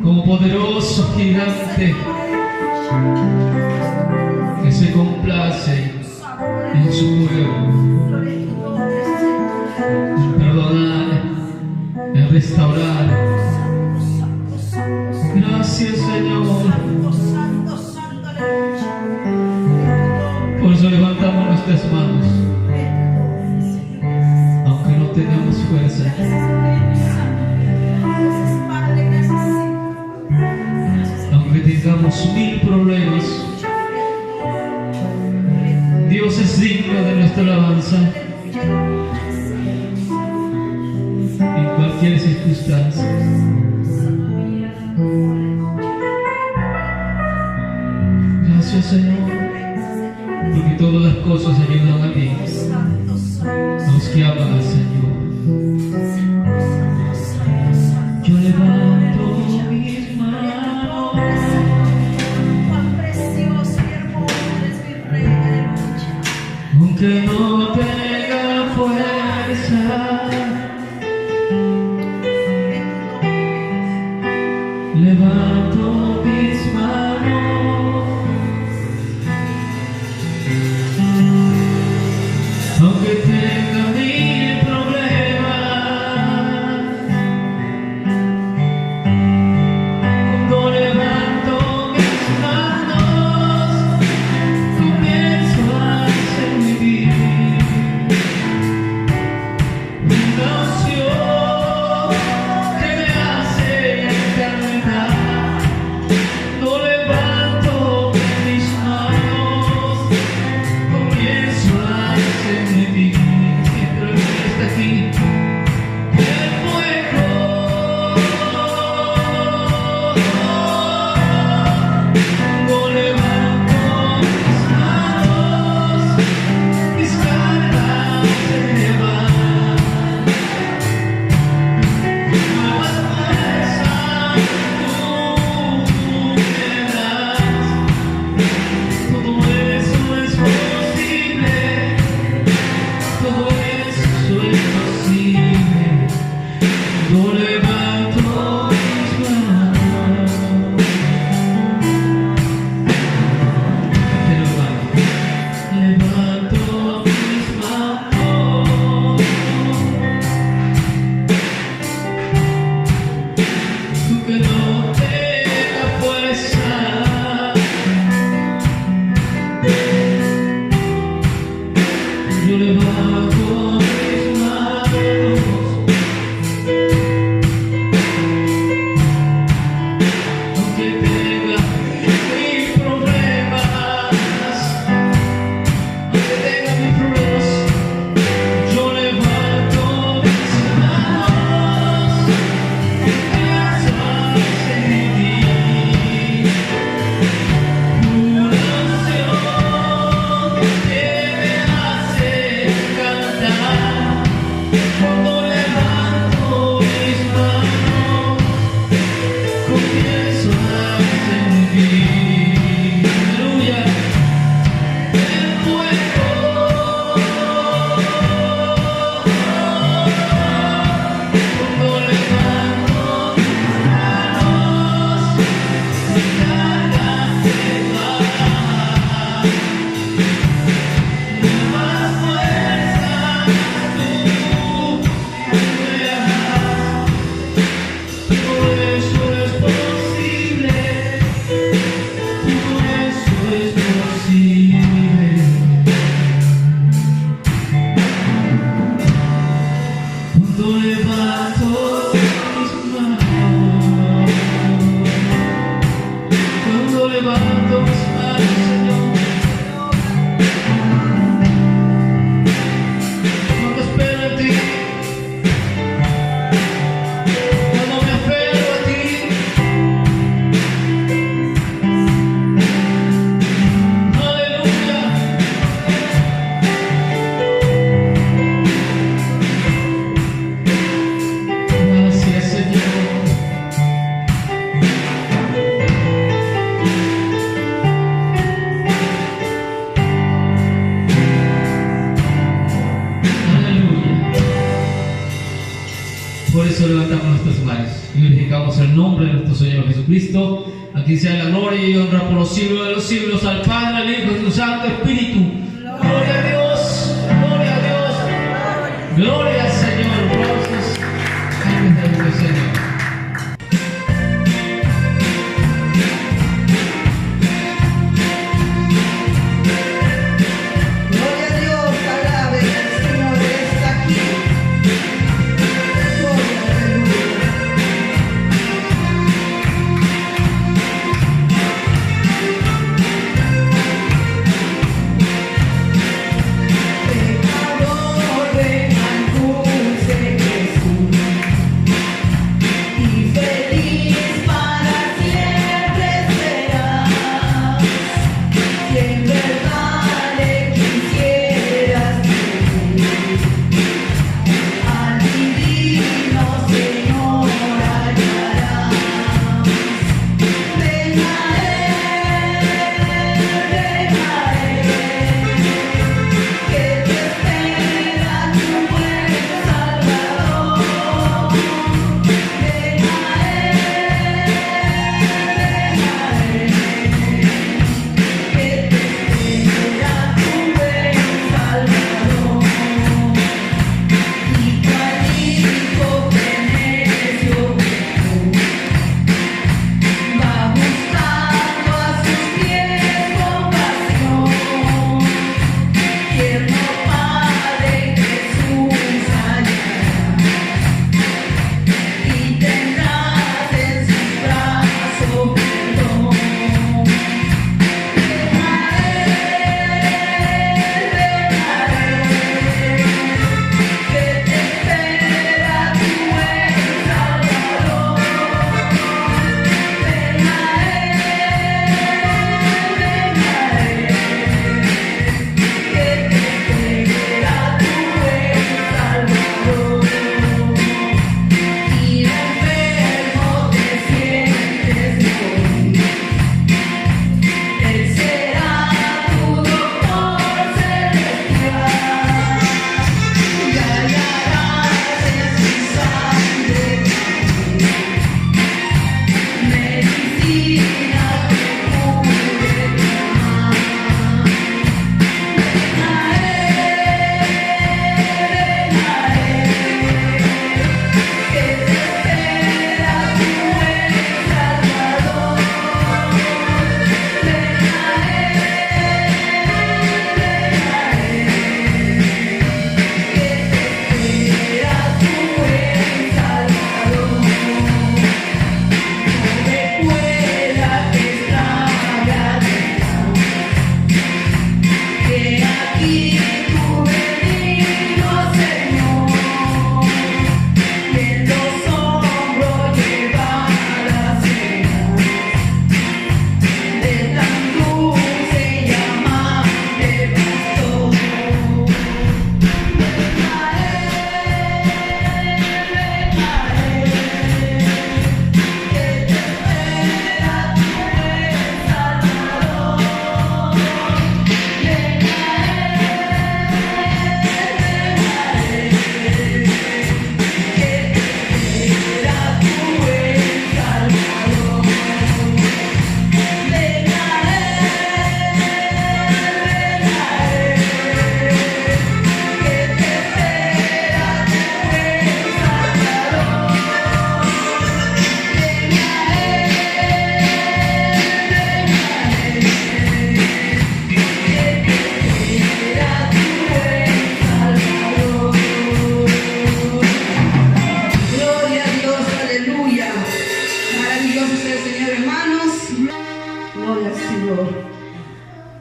como poderoso gigante que se complace en su pueblo, en perdonar, en restaurar. Gracias, Señor. Por eso levantamos nuestras manos, aunque no tengamos fuerza, aunque tengamos 1000 problemas. Dios es digno de nuestra alabanza en cualquier circunstancia. Gracias, Señor, porque todas las cosas ayudan a bien los que aman al Señor. Yo levanto mis manos, aunque no tenga fuerza. Levanto mis manos, aunque tenga 1000 problemas. Cuando levanto mis manos, comienzo a servir. Una unción que me hace eternidad. Señor Jesucristo. Aquí sea la gloria y honra por los siglos de los siglos, al Padre, al Hijo y a su Santo Espíritu. Gloria a Dios, gloria a Dios, gloria al Señor. Aplausos al Señor.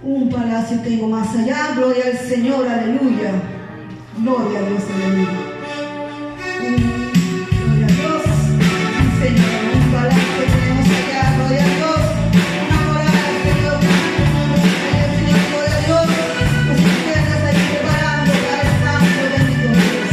Un palacio tengo más allá, gloria al Señor, aleluya. Gloria a Dios, aleluya. Gloria a Dios, sí, Señor, un palacio tenemos allá, gloria a Dios. Una morada, Señor, gloria a Dios. Las izquierdas ahí preparando para el santo, bendito Dios.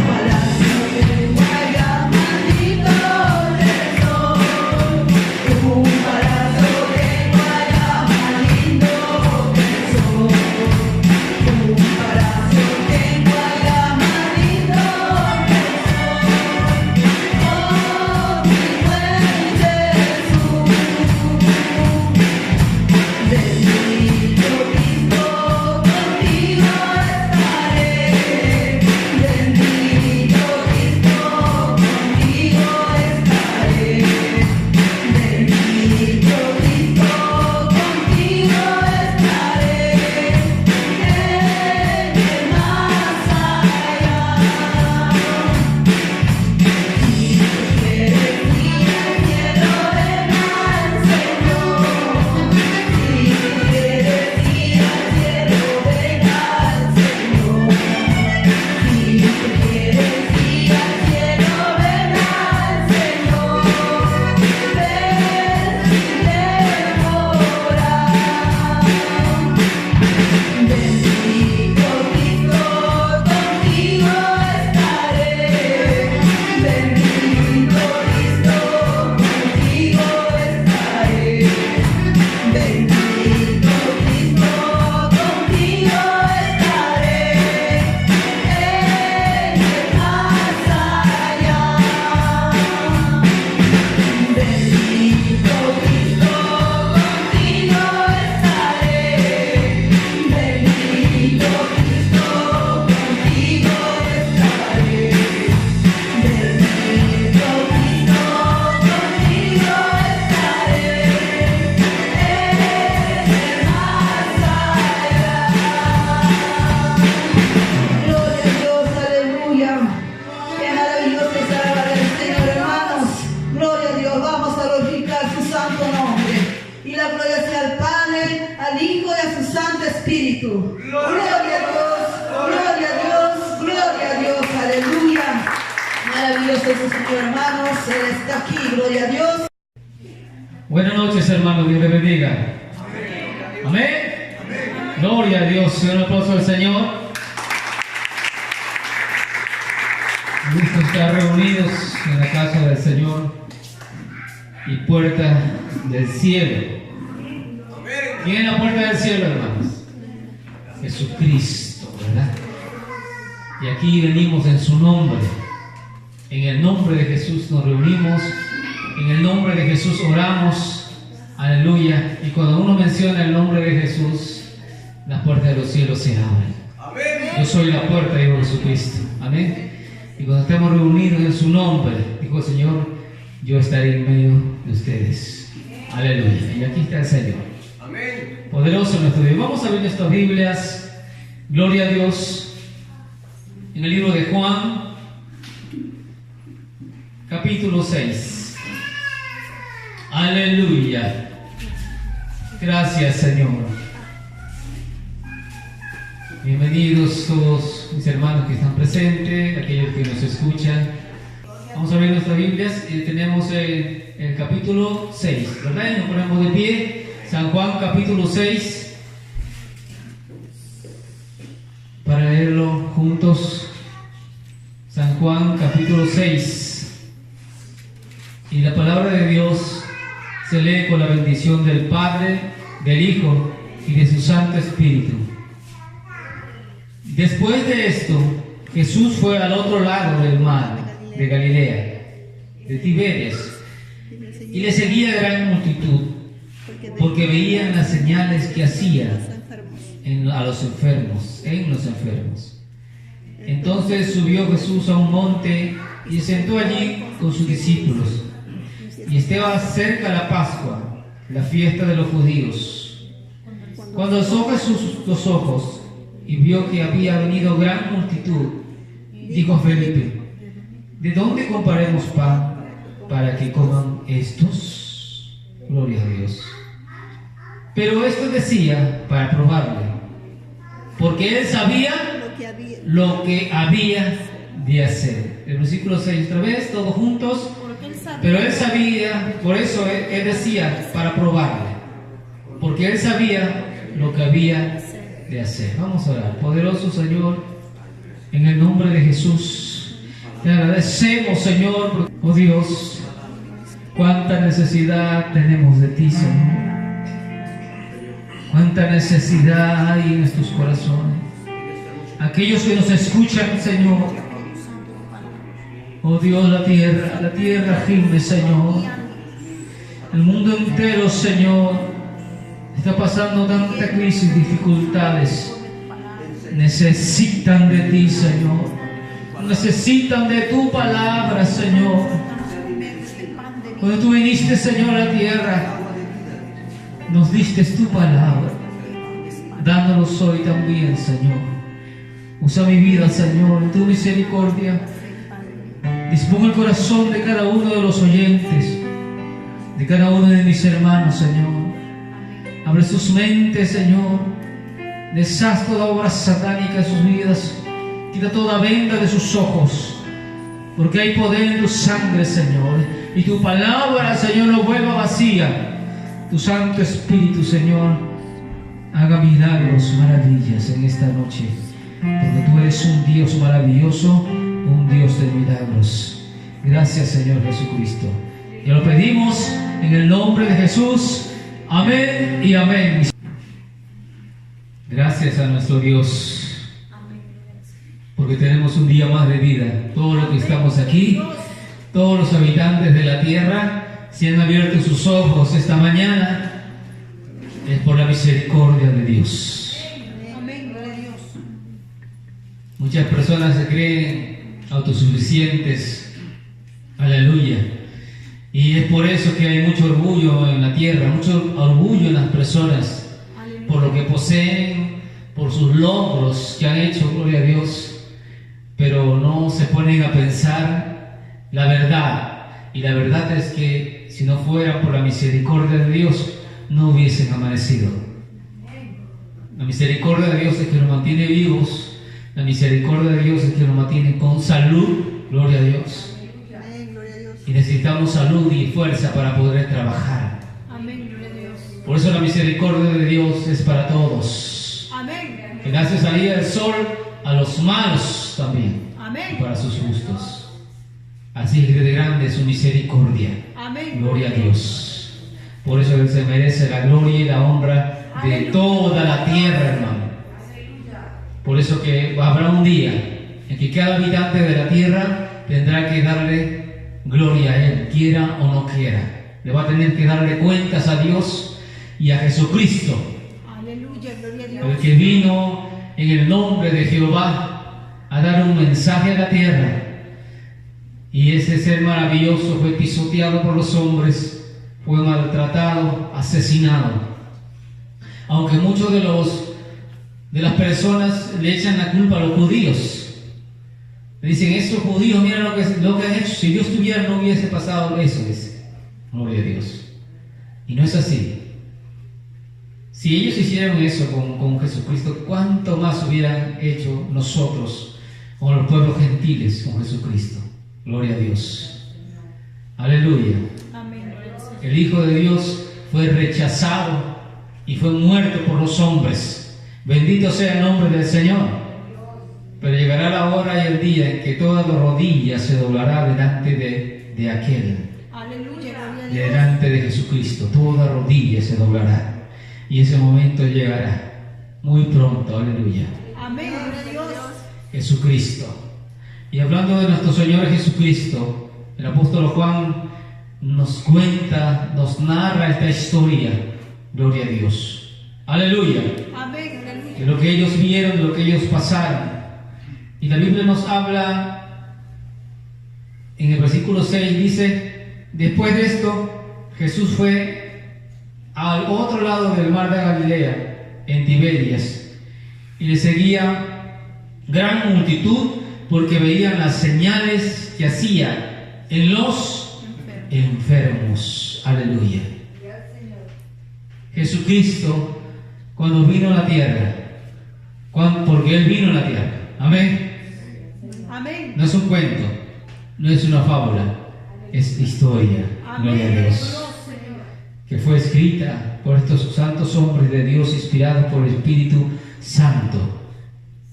Palacio de Guayama. al Hijo y a su Santo Espíritu. Gloria a Dios, gloria a Dios, gloria a Dios, aleluya. Maravilloso es el Señor, hermanos, Él está aquí, gloria a Dios. Buenas noches, hermanos, Dios les bendiga. Amén. Gloria a Dios, un aplauso al Señor. Me gusta estar reunidos en la casa del Señor y puerta del cielo. ¿Quién es la puerta del cielo, hermanos? Jesucristo, ¿verdad? Y aquí venimos en su nombre. En el nombre de Jesús nos reunimos. En el nombre de Jesús oramos. Aleluya. Y cuando uno menciona el nombre de Jesús, las puertas de los cielos se abren. Amén. Yo soy la puerta, dijo Jesucristo. Amén. Y cuando estemos reunidos en su nombre, dijo el Señor, yo estaré en medio de ustedes. Aleluya. Y aquí está el Señor. Amén. Poderoso nuestro Dios. Vamos a ver nuestras Biblias. Gloria a Dios. En el libro de Juan, capítulo 6. Aleluya. Gracias, Señor. Bienvenidos todos mis hermanos que están presentes, aquellos que nos escuchan. Vamos a ver nuestras Biblias. Tenemos el capítulo 6, ¿verdad? Y nos ponemos de pie. San Juan, capítulo 6. Para leerlo juntos. San Juan, capítulo 6. Y la palabra de Dios se lee con la bendición del Padre, del Hijo y de su Santo Espíritu. Después de esto, Jesús fue al otro lado del mar de Galilea, de Tiberias, y le seguía gran multitud, porque veían las señales que hacía en los enfermos. Entonces subió Jesús a un monte y se sentó allí con sus discípulos. Y estaba cerca la Pascua, la fiesta de los judíos. Cuando alzó Jesús los ojos y vio que había venido gran multitud, dijo a Felipe: ¿de dónde compraremos pan para que coman estos? Gloria a Dios. Pero esto decía para probarle, porque él sabía lo que había de hacer. El versículo 6 otra vez, todos juntos. Pero él sabía, por eso él decía para probarle, porque él sabía lo que había de hacer. Vamos a orar. Poderoso Señor, en el nombre de Jesús, te agradecemos, Señor, oh Dios, cuánta necesidad tenemos de ti, Señor. Cuánta necesidad hay en nuestros corazones. Aquellos que nos escuchan, Señor, oh Dios, la tierra gime, Señor. El mundo entero, Señor, está pasando tanta crisis, dificultades. Necesitan de ti, Señor. Necesitan de tu palabra, Señor. Cuando tú viniste, Señor, a la tierra, nos diste tu palabra. Dándonos hoy también, Señor. Usa mi vida, Señor, en tu misericordia. Dispone el corazón de cada uno de los oyentes, de cada uno de mis hermanos, Señor. Abre sus mentes, Señor. Deshaz toda obra satánica de sus vidas. Quita toda venda de sus ojos, porque hay poder en tu sangre, Señor. Y tu palabra, Señor, no vuelva vacía. Tu Santo Espíritu, Señor, haga milagros, maravillas en esta noche, porque tú eres un Dios maravilloso, un Dios de milagros. Gracias, Señor Jesucristo. Y lo pedimos en el nombre de Jesús. Amén y amén. Gracias a nuestro Dios, porque tenemos un día más de vida. Todos los que estamos aquí, todos los habitantes de la tierra, si han abierto sus ojos esta mañana, es por la misericordia de Dios. Muchas personas se creen autosuficientes, aleluya, y es por eso que hay mucho orgullo en la tierra, mucho orgullo en las personas, por lo que poseen, por sus logros que han hecho, gloria a Dios, pero no se ponen a pensar la verdad. Y la verdad es que si no fuera por la misericordia de Dios, no hubiesen amanecido. La misericordia de Dios es que nos mantiene vivos. La misericordia de Dios es que nos mantiene con salud. Gloria a Dios. Amén, gloria a Dios. Y necesitamos salud y fuerza para poder trabajar. Amén, gloria a Dios. Por eso la misericordia de Dios es para todos. Amén. Que le hace salir el sol a los malos también. Amén. Y para sus justos. Así es de grande su misericordia. Amén. Gloria a Dios. Por eso Él se merece la gloria y la honra de toda la tierra, hermano. Por eso que habrá un día en que cada habitante de la tierra tendrá que darle gloria a Él, quiera o no quiera. Le va a tener que darle cuentas a Dios y a Jesucristo, Aleluya, gloria a el Dios. que vino en el nombre de Jehová a dar un mensaje a la tierra. Y ese ser maravilloso fue pisoteado por los hombres, fue maltratado, asesinado. Aunque muchos de las personas le echan la culpa a los judíos. Le dicen, estos judíos, mira lo que han hecho. Si Dios tuviera, no hubiese pasado eso, dice. Gloria a Dios. Y no es así. Si ellos hicieron eso con Jesucristo, ¿cuánto más hubieran hecho nosotros con los pueblos gentiles con Jesucristo? Gloria a Dios. Aleluya. Amén, gloria al Señor. El Hijo de Dios fue rechazado y fue muerto por los hombres. Bendito sea el nombre del Señor. Pero llegará la hora y el día en que toda la rodilla se doblará delante de aquel, Aleluya, gloria a Dios. delante de Jesucristo. Toda rodilla se doblará. Y ese momento llegará muy pronto. Aleluya. Amén, gloria a Dios. Jesucristo. Y hablando de nuestro Señor Jesucristo, el apóstol Juan nos cuenta, nos narra esta historia. Gloria a Dios. Aleluya. Amén, aleluya. De lo que ellos vieron, de lo que ellos pasaron. Y la Biblia nos habla en el versículo 6, dice, después de esto, Jesús fue al otro lado del mar de Galilea, en Tiberias, y le seguía gran multitud, porque veían las señales que hacía en los enfermos. Aleluya. Jesucristo, cuando vino a la tierra, porque Él vino a la tierra, amén. Amén. No es un cuento, no es una fábula, es historia. Gloria a Amén. Dios. Señor. Que fue escrita por estos santos hombres de Dios, inspirados por el Espíritu Santo,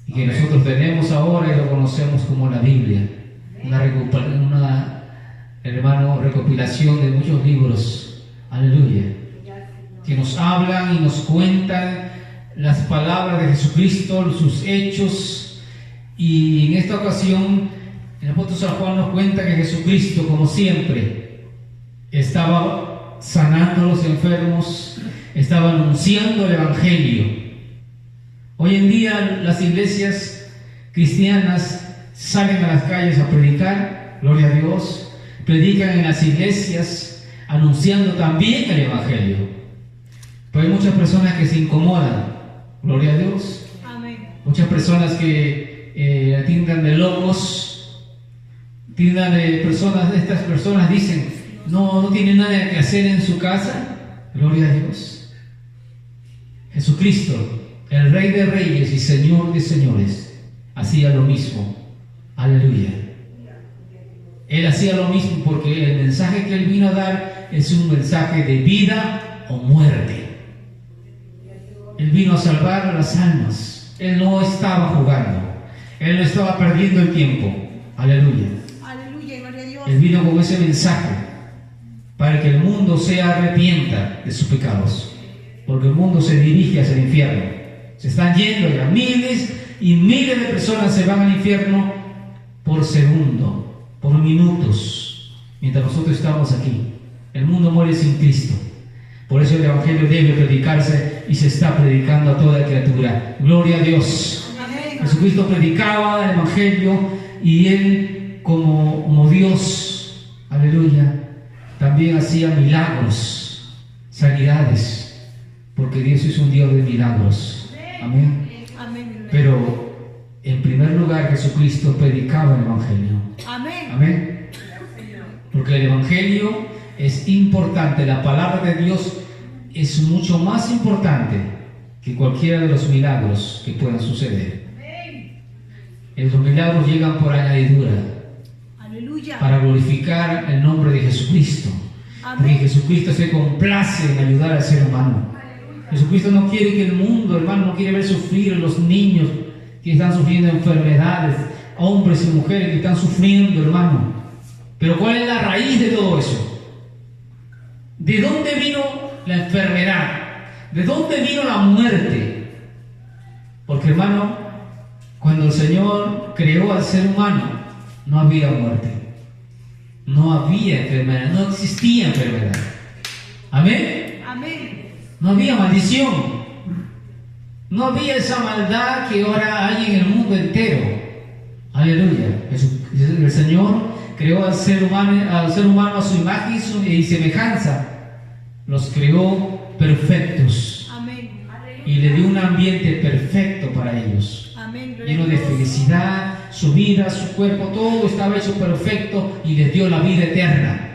y que nosotros tenemos ahora y lo conocemos como la Biblia, una recopilación de muchos libros, aleluya, que nos hablan y nos cuentan las palabras de Jesucristo, sus hechos. Y en esta ocasión el apóstol San Juan nos cuenta que Jesucristo, como siempre, estaba sanando a los enfermos, estaba anunciando el Evangelio. Hoy en día las iglesias cristianas salen a las calles a predicar, gloria a Dios, predican en las iglesias anunciando también el Evangelio. Pero hay muchas personas que se incomodan, gloria a Dios. Amén. Muchas personas que tildan de locos, tildan de personas, estas personas dicen, no tienen nada que hacer en su casa, gloria a Dios. Jesucristo, el Rey de Reyes y Señor de Señores, hacía lo mismo, aleluya. Él hacía lo mismo porque el mensaje que Él vino a dar es un mensaje de vida o muerte. Él vino a salvar a las almas. Él no estaba jugando. Él no estaba perdiendo el tiempo. Aleluya. Aleluya, gloria a Dios. Él vino con ese mensaje para que el mundo se arrepienta de sus pecados. Porque el mundo se dirige hacia el infierno. Se están yendo ya miles y miles de personas se van al infierno por segundo, por minutos, mientras nosotros estamos aquí. El mundo muere sin Cristo. Por eso el Evangelio debe predicarse y se está predicando a toda criatura. Gloria a Dios. Amén. Jesucristo predicaba el Evangelio y Él como Dios, aleluya, también hacía milagros, sanidades, porque Dios es un Dios de milagros. Amén. Amén. Pero en primer lugar Jesucristo predicaba el Evangelio. Amén. Amén. Porque el Evangelio es importante, la palabra de Dios es mucho más importante que cualquiera de los milagros que puedan suceder. Los milagros llegan por añadidura Aleluya. para glorificar el nombre de Jesucristo. Porque Amén. Jesucristo se complace en ayudar al ser humano. Jesucristo no quiere que el mundo, hermano, no quiere ver sufrir a los niños que están sufriendo enfermedades, hombres y mujeres que están sufriendo, hermano. Pero ¿cuál es la raíz de todo eso? ¿De dónde vino la enfermedad? ¿De dónde vino la muerte? Porque, hermano, cuando el Señor creó al ser humano, no había muerte, no había enfermedad, no existía enfermedad. Amén. Amén. No había maldición, no había esa maldad que ahora hay en el mundo entero. Aleluya. El Señor creó al ser humano a su imagen y semejanza. Los creó perfectos Amén. y le dio un ambiente perfecto para ellos, Amén. lleno de felicidad. Su vida, su cuerpo, todo estaba hecho perfecto y les dio la vida eterna.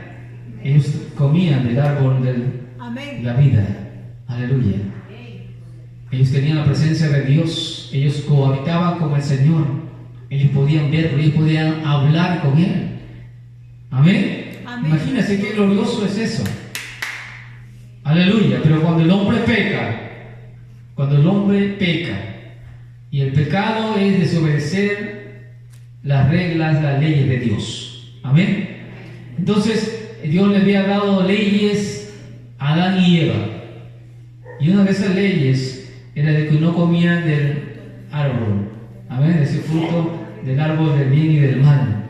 Ellos comían del árbol de Amén. la vida. Aleluya. Ellos tenían la presencia de Dios. Ellos cohabitaban con el Señor. Ellos podían verlo, ellos podían hablar con Él. Amén. Amén. Imagínense qué glorioso es eso. Aleluya. Pero cuando el hombre peca, y el pecado es desobedecer las reglas, las leyes de Dios. Amén. Entonces, Dios le había dado leyes a Adán y Eva. Y una de esas leyes era de que no comían del árbol. Amén. De ese fruto del árbol del bien y del mal.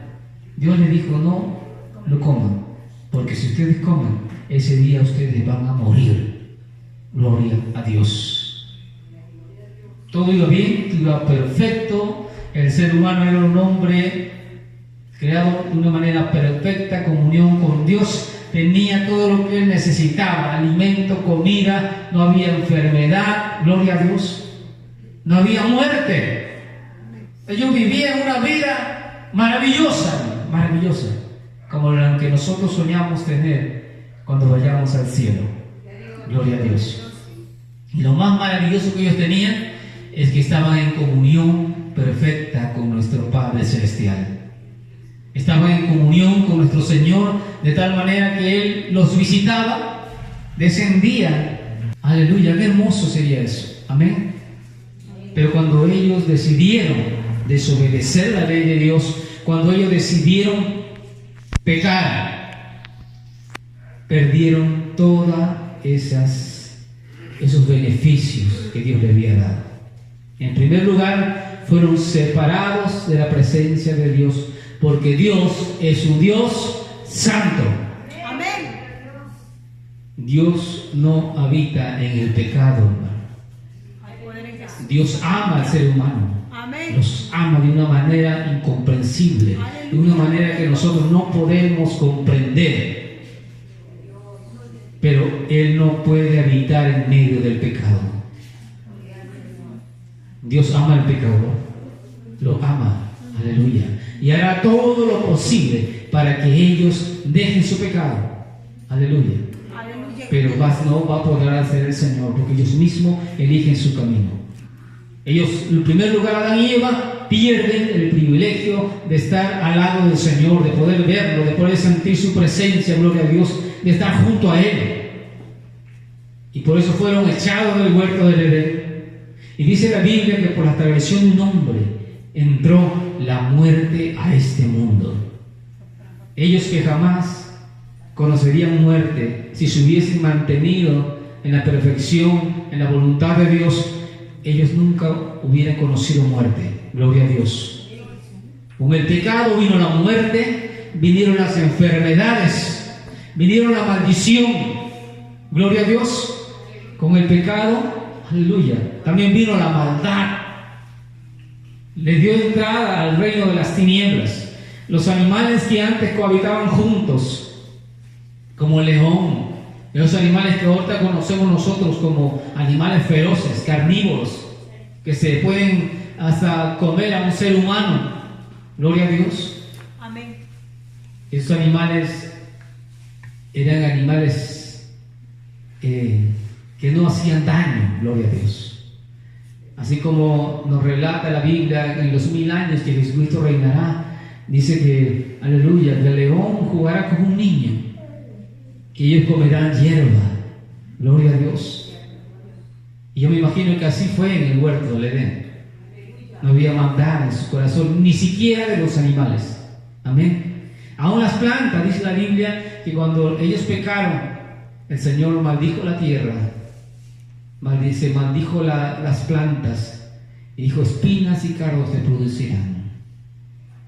Dios le dijo, no lo coman. Porque si ustedes comen, ese día ustedes van a morir. Gloria a Dios. Todo iba bien, todo iba perfecto. El ser humano era un hombre creado de una manera perfecta, comunión con Dios. Tenía todo lo que él necesitaba: alimento, comida, no había enfermedad, gloria a Dios. No había muerte. Ellos vivían una vida maravillosa, maravillosa, como la que nosotros soñamos tener cuando vayamos al cielo. Gloria a Dios. Y lo más maravilloso que ellos tenían es que estaban en comunión perfecta con nuestro Padre Celestial. Estaban en comunión con nuestro Señor, de tal manera que Él los visitaba, descendía. Aleluya, qué hermoso sería eso. Amén. Pero cuando ellos decidieron desobedecer la ley de Dios, cuando ellos decidieron pecar, perdieron todos esos beneficios que Dios les había dado. En primer lugar, fueron separados de la presencia de Dios, porque Dios es un Dios santo. Amén. Dios no habita en el pecado, hermano. Hay poder en Jesús. Dios ama al ser humano. Amén. Los ama de una manera incomprensible, de una manera que nosotros no podemos comprender. Pero Él no puede habitar en medio del pecado. Dios ama al pecador, lo ama, aleluya, y hará todo lo posible para que ellos dejen su pecado, aleluya. Aleluya. Pero no va a poder hacer el Señor, porque ellos mismos eligen su camino. Ellos, en primer lugar, Adán y Eva, pierden el privilegio de estar al lado del Señor, de poder verlo, de poder sentir su presencia, gloria a Dios, de estar junto a Él. Y por eso fueron echados del huerto del Edén. Y dice la Biblia que por la transgresión de un hombre entró la muerte a este mundo. Ellos que jamás conocerían muerte si se hubiesen mantenido en la perfección, en la voluntad de Dios, ellos nunca hubieran conocido muerte. Gloria a Dios. Con el pecado vino la muerte, vinieron las enfermedades, vinieron la maldición. Gloria a Dios. Con el pecado, aleluya, también vino la maldad. Le dio entrada al reino de las tinieblas. Los animales que antes cohabitaban juntos, como el león, los animales que ahorita conocemos nosotros como animales feroces, carnívoros, que se pueden hasta comer a un ser humano. Gloria a Dios. Amén. Esos animales eran animales que no hacían daño, gloria a Dios. Así como nos relata la Biblia en los 1000 años que Jesucristo reinará, dice que, aleluya, que el león jugará como un niño, que ellos comerán hierba. Gloria a Dios. Y yo me imagino que así fue en el huerto del Edén. No había maldad en su corazón, ni siquiera de los animales. Amén. Aún las plantas, dice la Biblia, que cuando ellos pecaron, el Señor maldijo la tierra, maldijo las plantas, y dijo: espinas y cardos se producirán.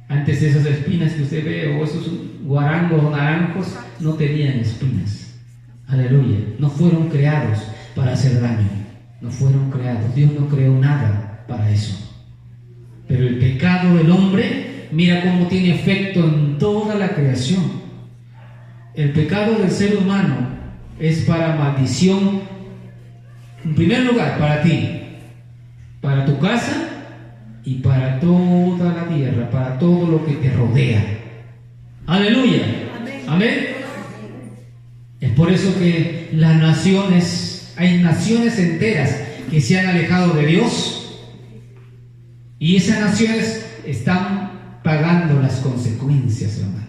Antes de esas espinas que usted ve, o esos guarangos o naranjos, no tenían espinas. Aleluya. No fueron creados para hacer daño. No fueron creados. Dios no creó nada para eso. Pero el pecado del hombre, mira cómo tiene efecto en toda la creación. El pecado del ser humano es para maldición, en primer lugar, para ti, para tu casa y para toda la tierra, para todo lo que te rodea. Aleluya. Amén. Es por eso que las naciones, hay naciones enteras que se han alejado de Dios, y esas naciones están pagando las consecuencias, hermano.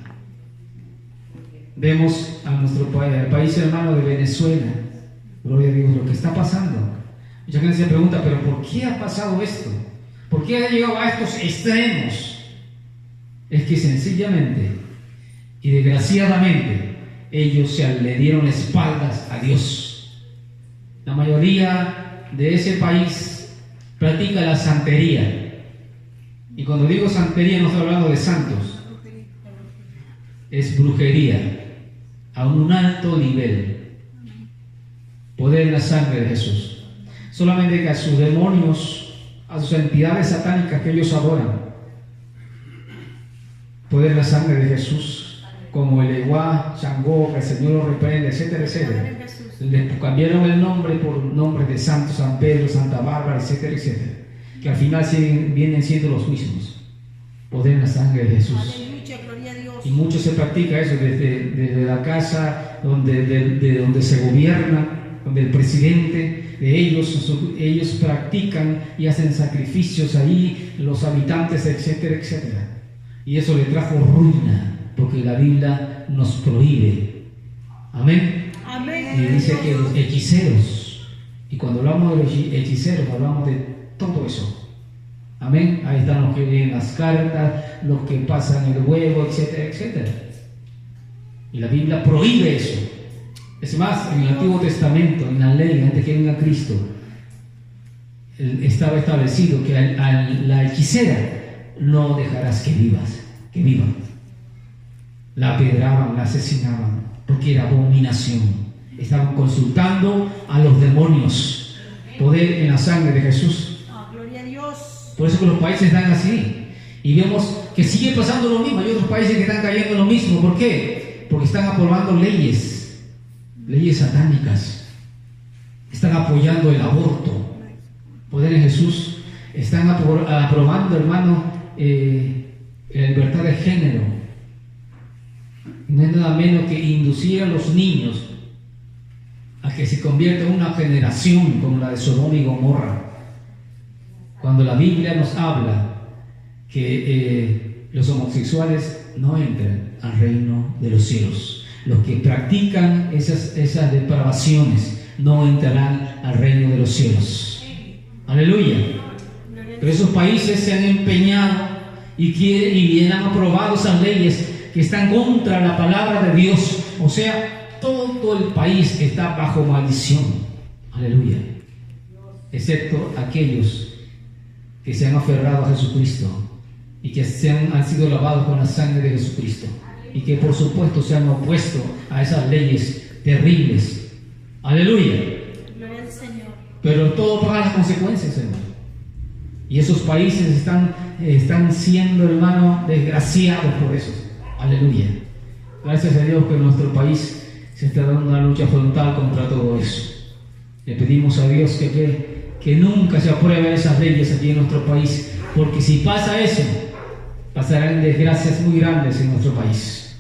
Vemos a nuestro país, el país hermano de Venezuela, gloria a Dios, lo que está pasando. Mucha gente se pregunta: ¿pero por qué ha pasado esto? ¿Por qué ha llegado a estos extremos? Es que sencillamente y desgraciadamente ellos le dieron espaldas a Dios. La mayoría de ese país practica la santería. Y cuando digo santería no estoy hablando de santos. Es brujería a un alto nivel. Poder en la sangre de Jesús. Solamente que a sus demonios, a sus entidades satánicas que ellos adoran, poder en la sangre de Jesús, como el Eguá, Changó, que el Señor lo reprende, etcétera, etcétera. Le cambiaron el nombre por nombres de Santo, San Pedro, Santa Bárbara, etcétera, etcétera, que al final vienen siendo los mismos. Poder en la sangre de Jesús. Aleluya, gloria a Dios. Y mucho se practica eso desde la casa de donde se gobierna, donde el presidente de ellos practican y hacen sacrificios ahí, los habitantes, etcétera, etcétera. Y eso le trajo ruina, porque la Biblia nos prohíbe. Amén. Amén. Y dice que los hechiceros, y cuando hablamos de los hechiceros, hablamos de todo eso. Amén. Ahí están los que leen las cartas, los que pasan el huevo, etcétera, etcétera. Y la Biblia prohíbe eso. Es más, en el Antiguo Testamento, en la ley, antes que venga Cristo, estaba establecido que a la hechicera no dejarás que viva. La apedraban, la asesinaban, porque era abominación. Estaban consultando a los demonios. Poder en la sangre de Jesús. Gloria a Dios. Por eso que los países están así. Y vemos que sigue pasando lo mismo. Hay otros países que están cayendo en lo mismo. ¿Por qué? Porque están aprobando leyes satánicas. Están apoyando el aborto. Poder en Jesús. Están aprobando, hermano, la libertad de género. No es nada menos que inducir a los niños a que se convierta en una generación como la de Sodoma y Gomorra. Cuando la Biblia nos habla que los homosexuales no entran al reino de los cielos. Los que practican esas depravaciones no entrarán al reino de los cielos. Aleluya. Pero esos países se han empeñado y han aprobado esas leyes que están contra la palabra de Dios. O sea, todo el país está bajo maldición. Aleluya. Excepto aquellos que se han aferrado a Jesucristo y que han sido lavados con la sangre de Jesucristo y que por supuesto se han opuesto a esas leyes terribles. Aleluya. Gloria al Señor. Pero todo paga las consecuencias, hermano. Y esos países están siendo, hermano, desgraciados por eso. Aleluya. Gracias a Dios que en nuestro país se está dando una lucha frontal contra todo eso. Le pedimos a Dios que nunca se aprueben esas leyes aquí en nuestro país, porque si pasa eso, pasarán desgracias muy grandes en nuestro país.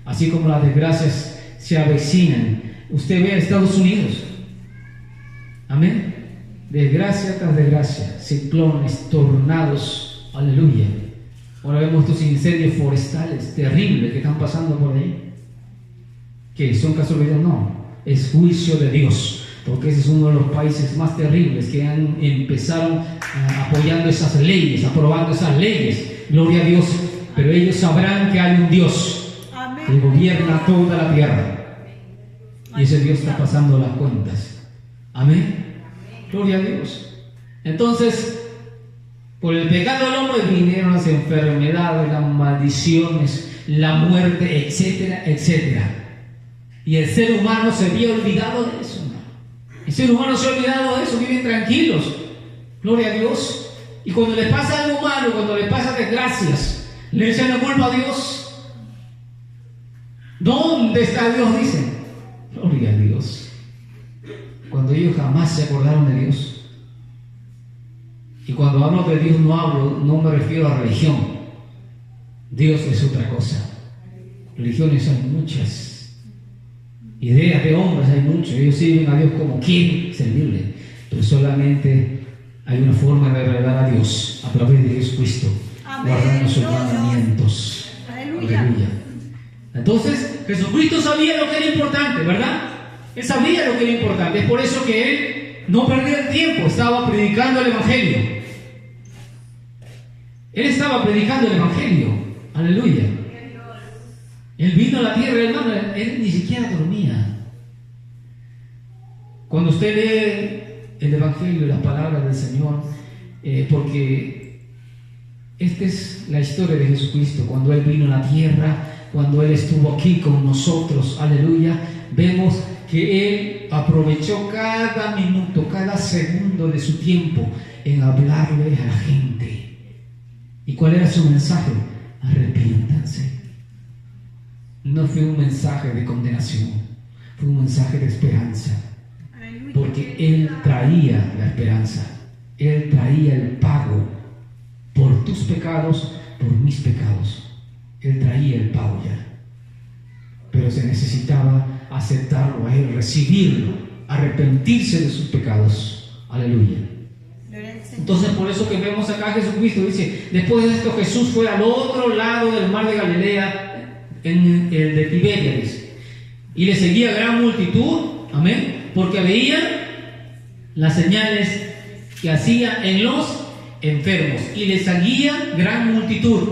Así como las desgracias se avecinan. Usted ve a Estados Unidos. Amén. desgracia tras desgracia, ciclones, tornados, aleluya. Ahora vemos estos incendios forestales terribles que están pasando por ahí. ¿Qué? ¿Son casualidad? No, es juicio de Dios, porque ese es uno de los países más terribles que empezaron apoyando esas leyes, aprobando esas leyes. Gloria a Dios, pero ellos sabrán que hay un Dios que gobierna toda la tierra, y ese Dios está pasando las cuentas. Amén. Gloria a Dios. Entonces, por el pecado del hombre vinieron las enfermedades, las maldiciones, la muerte, etcétera, etcétera. Y el ser humano se había olvidado de eso, hermano. El ser humano se ha olvidado de eso, viven tranquilos. Gloria a Dios. Y cuando les pasa algo malo, cuando les pasa desgracias, le echan la culpa a Dios. ¿Dónde está Dios? Dicen. Gloria a Dios. Cuando ellos jamás se acordaron de Dios. Y cuando hablo de Dios no me refiero a religión. Dios es otra cosa. Religiones hay muchas. Ideas de hombres hay muchos. Ellos sirven a Dios como quieren servirle. Pero solamente hay una forma de revelar a Dios a través de Jesucristo, guardando sus mandamientos. Aleluya. Aleluya. Entonces, Jesucristo sabía lo que era importante, ¿verdad? Él sabía lo que era importante. Es por eso que Él no perdía el tiempo, estaba predicando el Evangelio. Él estaba predicando el Evangelio. Aleluya. Él vino a la tierra, hermano, él ni siquiera dormía. Cuando usted lee el Evangelio, las palabras del Señor, porque esta es la historia de Jesucristo, cuando Él vino a la tierra, cuando Él estuvo aquí con nosotros, aleluya, vemos que Él aprovechó cada minuto, cada segundo de su tiempo en hablarle a la gente. ¿Y cuál era su mensaje? Arrepiéntanse. No fue un mensaje de condenación, fue un mensaje de esperanza, porque Él traía la esperanza, Él traía el pago por tus pecados, por mis pecados. Él traía el pago ya, pero se necesitaba aceptarlo a Él, recibirlo, arrepentirse de sus pecados. Aleluya. Entonces, por eso que vemos acá Jesucristo dice, después de esto Jesús fue al otro lado del mar de Galilea, en el de Tiberias, y le seguía gran multitud, amén, porque veían las señales que hacía en los enfermos, y le seguía gran multitud,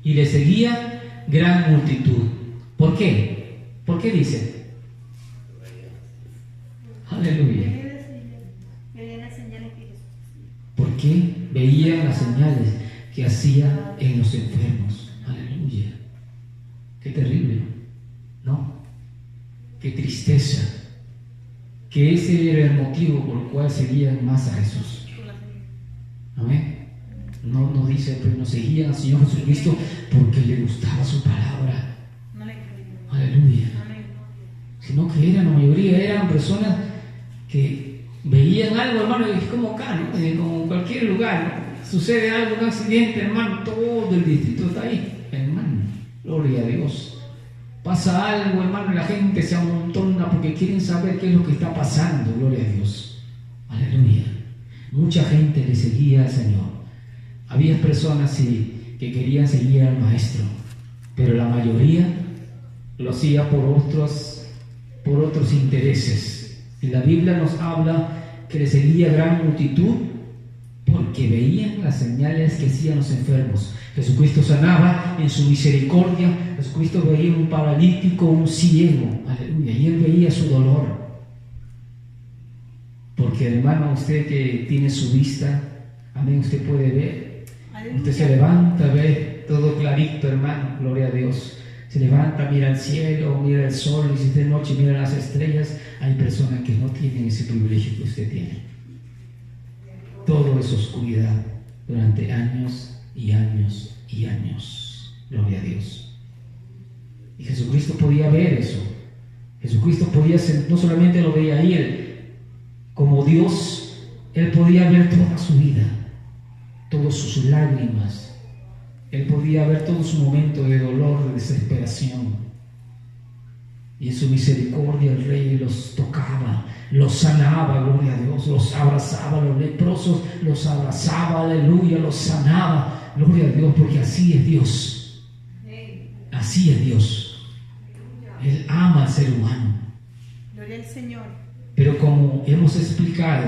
y le seguía gran multitud. ¿Por qué? ¿Por qué dice? Aleluya. Porque veían las señales que hacía en los enfermos. Aleluya. Qué terrible, ¿no? Qué tristeza. Que ese era el motivo por el cual seguían más a Jesús. Amén. No nos dice, pero nos seguían al Señor Jesucristo porque le gustaba su palabra. Aleluya. Sino que la mayoría eran personas que veían algo, hermano, y es como acá, ¿no? Como en cualquier lugar, ¿no? Sucede algo, un accidente, hermano, todo el distrito está ahí, hermano, gloria a Dios. Pasa algo, hermano, y la gente se amontona porque quieren saber qué es lo que está pasando, gloria a Dios. Aleluya. Mucha gente le seguía al Señor. Había personas que querían seguir al Maestro, pero la mayoría lo hacía por otros intereses. Y la Biblia nos habla que le seguía gran multitud porque veían las señales que hacían los enfermos. Jesucristo sanaba en su misericordia. Jesucristo veía un paralítico, un ciego, aleluya, y Él veía su dolor. Porque, hermano, usted que tiene su vista, amén, usted puede ver. Usted se levanta, ve todo clarito, hermano, gloria a Dios. Se levanta, mira el cielo, mira el sol, y si es de noche mira las estrellas. Hay personas que no tienen ese privilegio que usted tiene. Todo es oscuridad durante años y años y años. Gloria a Dios. Y Jesucristo podía ver eso. Jesucristo podía ser, no solamente lo veía ahí, Él, como Dios, Él podía ver toda su vida, todas sus lágrimas. Él podía ver todo su momento de dolor, de desesperación. Y en su misericordia el rey los tocaba, los sanaba, gloria a Dios, los abrazaba, los leprosos los abrazaba, aleluya, los sanaba, gloria a Dios, porque así es Dios. Así es Dios. Él ama al ser humano. Gloria al Señor. Pero como hemos explicado,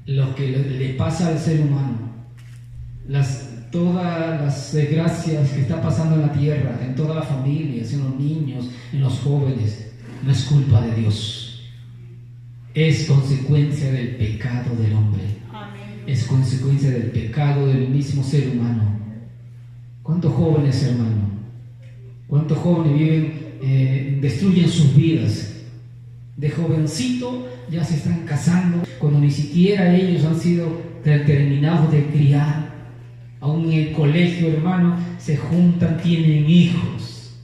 lo que le pasa al ser humano, todas las desgracias que está pasando en la tierra, en todas las familias, en los niños, en los jóvenes, no es culpa de Dios. Es consecuencia del pecado del hombre. Amén. Es consecuencia del pecado del mismo ser humano. ¿Cuántos jóvenes, hermano? ¿Cuántos jóvenes viven, destruyen sus vidas? De jovencito ya se están casando, cuando ni siquiera ellos han sido terminados de criar. Aún en el colegio, hermano, se juntan, tienen hijos.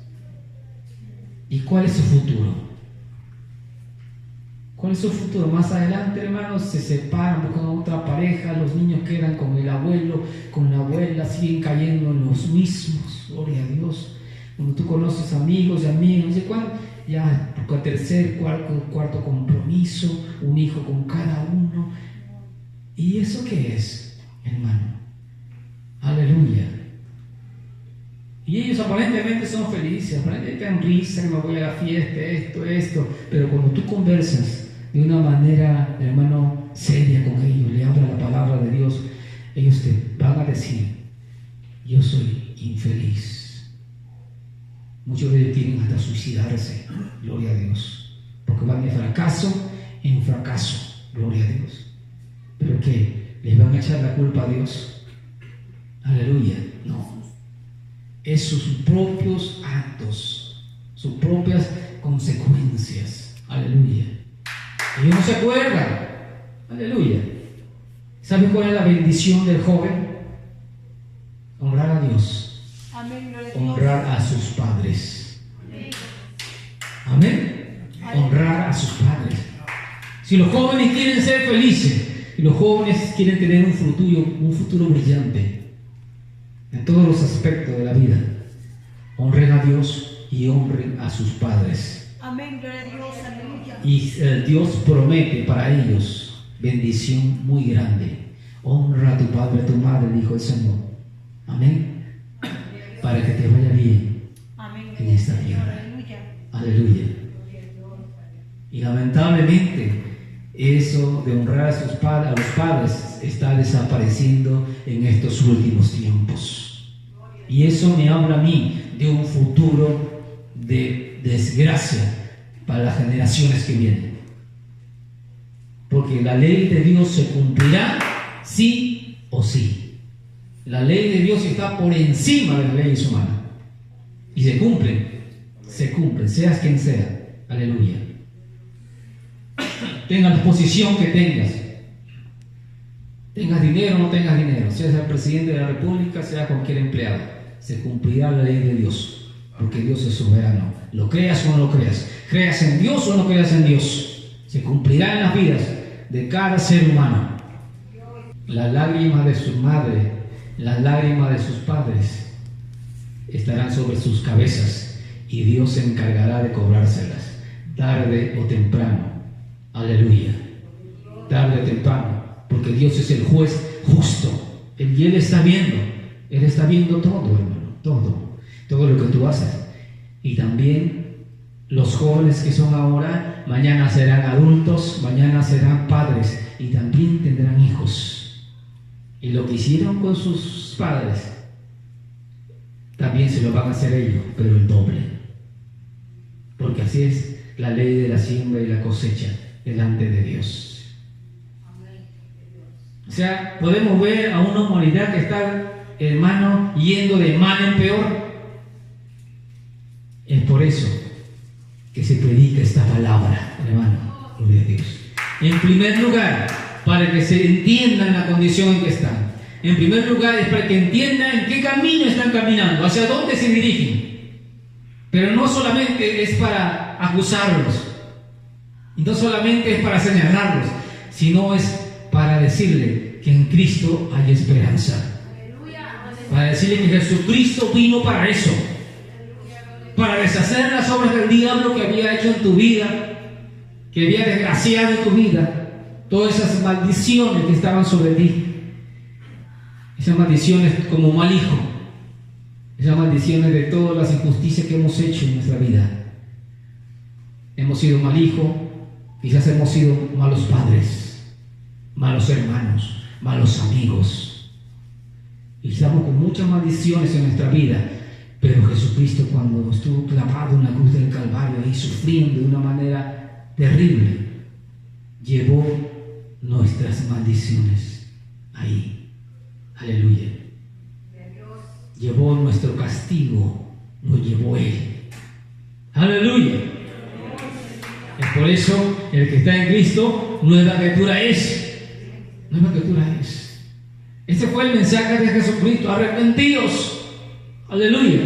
¿Y cuál es su futuro? ¿Cuál es su futuro? Más adelante, hermanos, se separan, buscan otra pareja, los niños quedan con el abuelo, con la abuela, siguen cayendo en los mismos. Gloria a Dios. Cuando tú conoces amigos y amigos, no sé cuándo, ya tercer, cuarto compromiso, un hijo con cada uno. ¿Y eso qué es, hermano? Aleluya. Y ellos aparentemente son felices, aparentemente dan risa, me voy a la fiesta, esto, pero cuando tú conversas de una manera, hermano, seria con ellos, le hablas la palabra de Dios, ellos te van a decir: yo soy infeliz. Muchos de ellos quieren hasta suicidarse, gloria a Dios, porque van de fracaso en fracaso, gloria a Dios. ¿Pero qué? ¿Les van a echar la culpa a Dios? Aleluya, no. Es sus propios actos, sus propias consecuencias. Aleluya. Ellos no se acuerdan. Aleluya. ¿Saben cuál es la bendición del joven? Honrar a Dios. Amén. Gloria a Dios. Honrar a sus padres. Amén. Honrar a sus padres. Si los jóvenes quieren ser felices, y los jóvenes quieren tener un futuro brillante en todos los aspectos de la vida, honren a Dios y honren a sus padres. Amén. Gloria a Dios. Aleluya. Y Dios promete para ellos bendición muy grande. Honra a tu padre y a tu madre, dijo el Señor. Amén. Para que te vaya bien. Amén. En esta tierra. Aleluya. Aleluya. Y lamentablemente eso de honrar a los padres está desapareciendo en estos últimos tiempos. Y eso me habla a mí de un futuro de desgracia para las generaciones que vienen. Porque la ley de Dios se cumplirá sí o sí. La ley de Dios está por encima de las leyes humanas. Y se cumplen, seas quien sea. Aleluya. Tengas la posición que tengas dinero o no tengas dinero, seas el presidente de la república, sea cualquier empleado, se cumplirá la ley de Dios, porque Dios es soberano. Lo creas o no lo creas, creas en Dios o no creas en Dios, se cumplirá en las vidas de cada ser humano. Las lágrimas de su madre, las lágrimas de sus padres estarán sobre sus cabezas y Dios se encargará de cobrárselas, tarde o temprano. Aleluya. Tarde o temprano, porque Dios es el juez justo. Y Él está viendo todo, hermano, todo lo que tú haces. Y también los jóvenes que son ahora, mañana serán adultos, mañana serán padres y también tendrán hijos. Y lo que hicieron con sus padres, también se lo van a hacer ellos, pero el doble. Porque así es la ley de la siembra y la cosecha delante de Dios. O sea, podemos ver a una humanidad que está, hermano, yendo de mal en peor. Es por eso que se predica esta palabra, hermano, gloria a Dios. En primer lugar, para que se entienda la condición en que están. En primer lugar, es para que entiendan en qué camino están caminando, hacia dónde se dirigen. Pero no solamente es para acusarlos, y no solamente es para señalarlos, sino es para decirle que en Cristo hay esperanza. Para decirle que Jesucristo vino para eso. para deshacer las obras del diablo que había hecho en tu vida, que había desgraciado tu vida, todas esas maldiciones que estaban sobre ti, esas maldiciones como mal hijo, esas maldiciones de todas las injusticias que hemos hecho en nuestra vida. Hemos sido mal hijo, quizás hemos sido malos padres, malos hermanos, malos amigos, y estamos con muchas maldiciones en nuestra vida. Pero Jesucristo, cuando estuvo clavado en la cruz del Calvario, ahí sufriendo de una manera terrible, llevó nuestras maldiciones ahí. Aleluya. Llevó nuestro castigo, lo llevó Él. Aleluya. Es por eso el que está en Cristo, nueva criatura es. Nueva criatura es. Este fue el mensaje de Jesucristo: arrepentidos. Aleluya.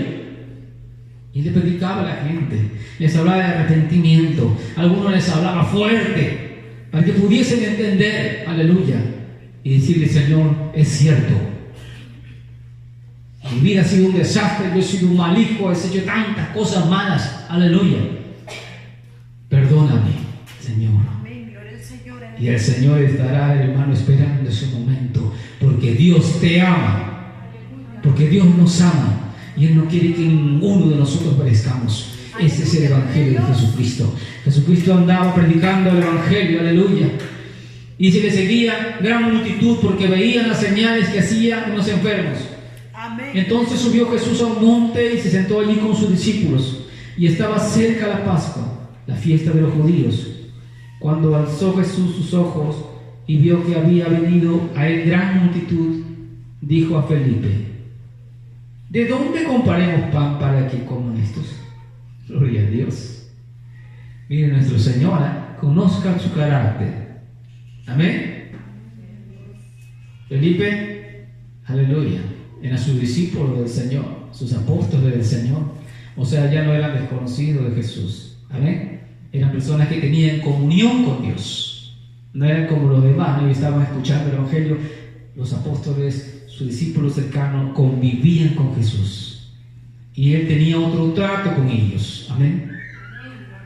Y le predicaba a la gente, les hablaba de arrepentimiento, algunos les hablaba fuerte para que pudiesen entender, aleluya, y decirle: Señor, es cierto, mi vida ha sido un desastre, yo he sido un mal hijo, he hecho tantas cosas malas, aleluya, perdóname, Señor. Amén. Gloria al Señor. Y el Señor estará, hermano, esperando ese momento, porque Dios te ama, porque Dios nos ama. Y Él no quiere que ninguno de nosotros perezcamos. Ese es el Evangelio de Jesucristo. Jesucristo andaba predicando el Evangelio, aleluya. Y se le seguía gran multitud porque veían las señales que hacían los enfermos. Amén. Entonces subió Jesús a un monte y se sentó allí con sus discípulos. Y estaba cerca la Pascua, la fiesta de los judíos. Cuando alzó Jesús sus ojos y vio que había venido a él gran multitud, dijo a Felipe: ¿de dónde compraremos pan para que coman estos? Gloria a Dios. Mire, nuestro Señor conozca su carácter. Amén. Felipe, aleluya, eran sus discípulos del Señor, sus apóstoles del Señor. O sea, ya no eran desconocidos de Jesús. Amén. Eran personas que tenían comunión con Dios. No eran como los demás, ¿no? Y estaban escuchando el Evangelio. Los apóstoles, sus discípulos cercanos, convivían con Jesús. Y Él tenía otro trato con ellos. Amén.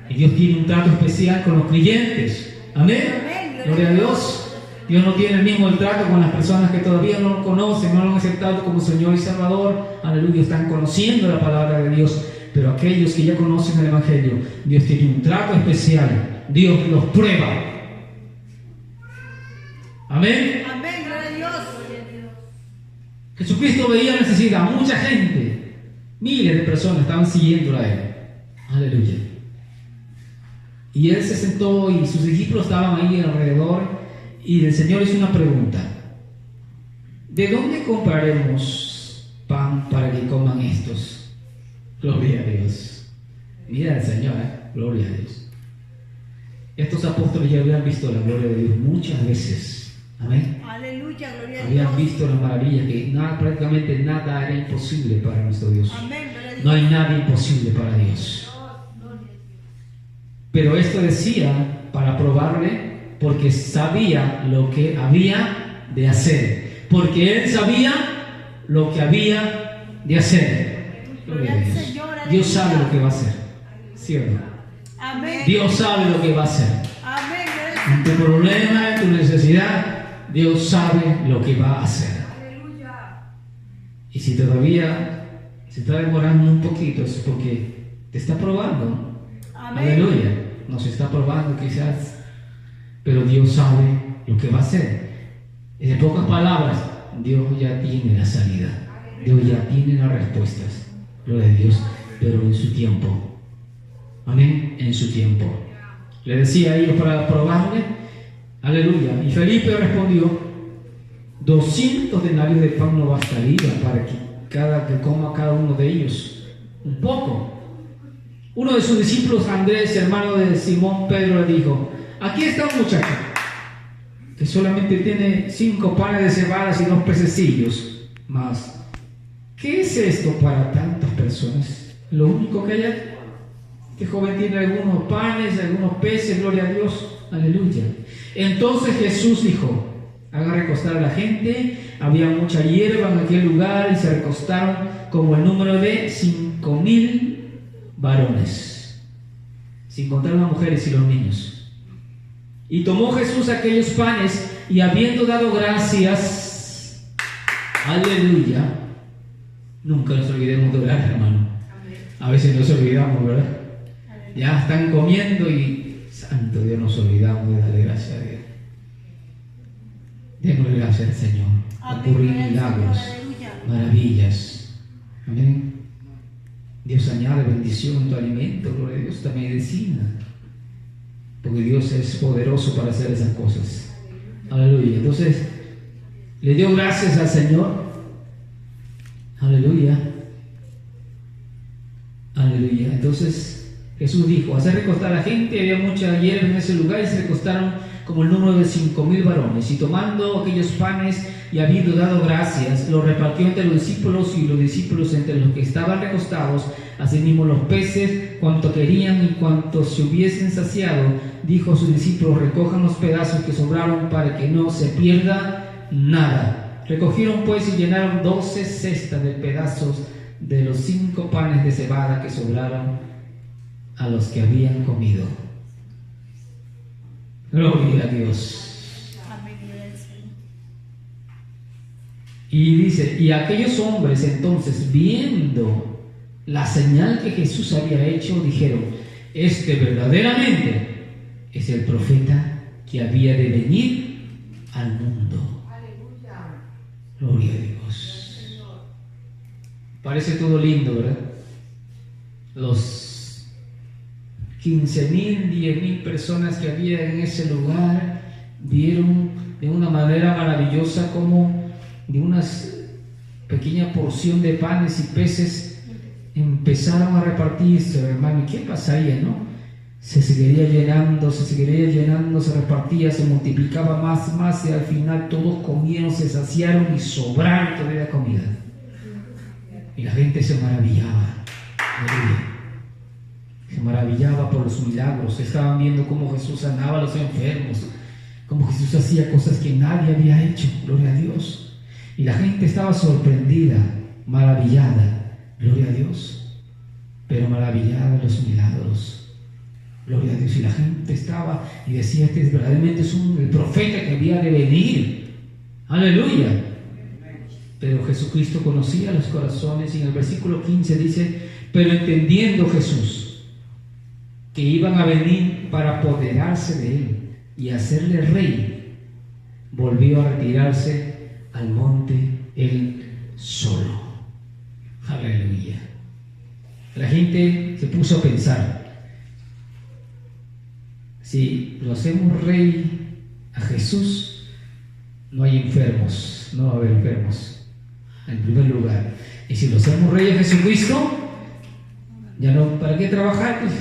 Y Dios tiene un trato especial con los creyentes. Amén. Gloria a Dios. Dios no tiene el mismo trato con las personas que todavía no lo conocen, no lo han aceptado como Señor y Salvador. Aleluya, están conociendo la palabra de Dios. Pero aquellos que ya conocen el Evangelio, Dios tiene un trato especial. Dios los prueba. Amén. Amén. Gloria a Dios. Jesucristo veía necesidad. Mucha gente, miles de personas estaban siguiendo a Él. Aleluya. Y Él se sentó y sus discípulos estaban ahí alrededor. Y el Señor hizo una pregunta: ¿de dónde compraremos pan para que coman estos? Gloria a Dios. Mira al Señor, gloria a Dios. Estos apóstoles ya habían visto la gloria de Dios muchas veces. Amén. Aleluya, gloria a Habían Dios. visto la maravilla, que prácticamente nada era imposible para nuestro Dios. Amén, gloria a Dios. No hay nada imposible para Dios. Pero esto decía para probarle, porque sabía lo que había de hacer. Porque Él sabía lo que había de hacer. Gloria a Dios. Dios sabe lo que va a hacer. ¿Sí o no? Amén. Dios sabe lo que va a hacer. Amén, gloria a En tu problema, en tu necesidad, Dios sabe lo que va a hacer. Y si todavía se está demorando un poquito, es porque te está probando. Amén. Aleluya. Nos está probando quizás, pero Dios sabe lo que va a hacer. En pocas palabras, Dios ya tiene la salida. Dios ya tiene las respuestas. Gloria a Dios, pero en su tiempo. Amén, en su tiempo. Le decía a ellos para probarle. Aleluya. Y Felipe respondió: 200 denarios de pan no bastaría para que coma cada uno de ellos un poco. Uno de sus discípulos, Andrés, hermano de Simón Pedro, le dijo: aquí está un muchacho que solamente tiene 5 panes de cebada y 2 pececillos. Mas, ¿qué es esto para tantas personas? Lo único que hay aquí. Este joven tiene algunos panes, algunos peces, gloria a Dios. Aleluya. Entonces Jesús dijo: haga recostar a la gente. Había mucha hierba en aquel lugar y se recostaron como el número de 5,000 varones, sin contar las mujeres y los niños. Y tomó Jesús aquellos panes y habiendo dado gracias, aleluya, nunca nos olvidemos de orar, hermano. A veces nos olvidamos, ¿verdad? Ya están comiendo y santo Dios, nos olvidamos de darle gracias a Dios. Démosle gracias al Señor. Ocurrir milagros, maravillas. Amén. Dios añade bendición en tu alimento, gloria a Dios, esta medicina. Porque Dios es poderoso para hacer esas cosas. Aleluya. Entonces, le dio gracias al Señor. Aleluya. Aleluya. Entonces, Jesús dijo, hacer recostar a la gente, había mucha hierba en ese lugar y se recostaron como el número de 5,000 varones. Y tomando aquellos panes y habiendo dado gracias, los repartió entre los discípulos y los discípulos entre los que estaban recostados, asimismo los peces, cuanto querían y cuantos se hubiesen saciado. Dijo a sus discípulos, recojan los pedazos que sobraron para que no se pierda nada. Recogieron pues y llenaron 12 cestas de pedazos de los 5 panes de cebada que sobraron a los que habían comido. Gloria a Dios. Y dice, y aquellos hombres entonces, viendo la señal que Jesús había hecho, dijeron, este verdaderamente es el profeta que había de venir al mundo. Gloria a Dios. Parece todo lindo, ¿verdad? Los 15,000, 10,000 personas que había en ese lugar vieron de una manera maravillosa como de una pequeña porción de panes y peces empezaron a repartirse, hermano. ¿Y qué pasaría, no? Se seguiría llenando, se repartía, se multiplicaba más y al final todos comieron, se saciaron y sobraron todavía comida. Y la gente se maravillaba. Se maravillaba por los milagros. Estaban viendo cómo Jesús sanaba a los enfermos, cómo Jesús hacía cosas que nadie había hecho. Gloria a Dios. Y la gente estaba sorprendida, maravillada, gloria a Dios, pero maravillada de los milagros, gloria a Dios. Y la gente estaba y decía, este verdaderamente es el profeta que había de venir, aleluya. Pero Jesucristo conocía los corazones y en el versículo 15 dice, pero entendiendo Jesús que iban a venir para apoderarse de él y hacerle rey, volvió a retirarse al monte él solo. Aleluya. La gente se puso a pensar, si lo hacemos rey a Jesús, no hay enfermos, no va a haber enfermos en primer lugar. Y si lo hacemos rey a Jesucristo, ya no, ¿para qué trabajar? Pues,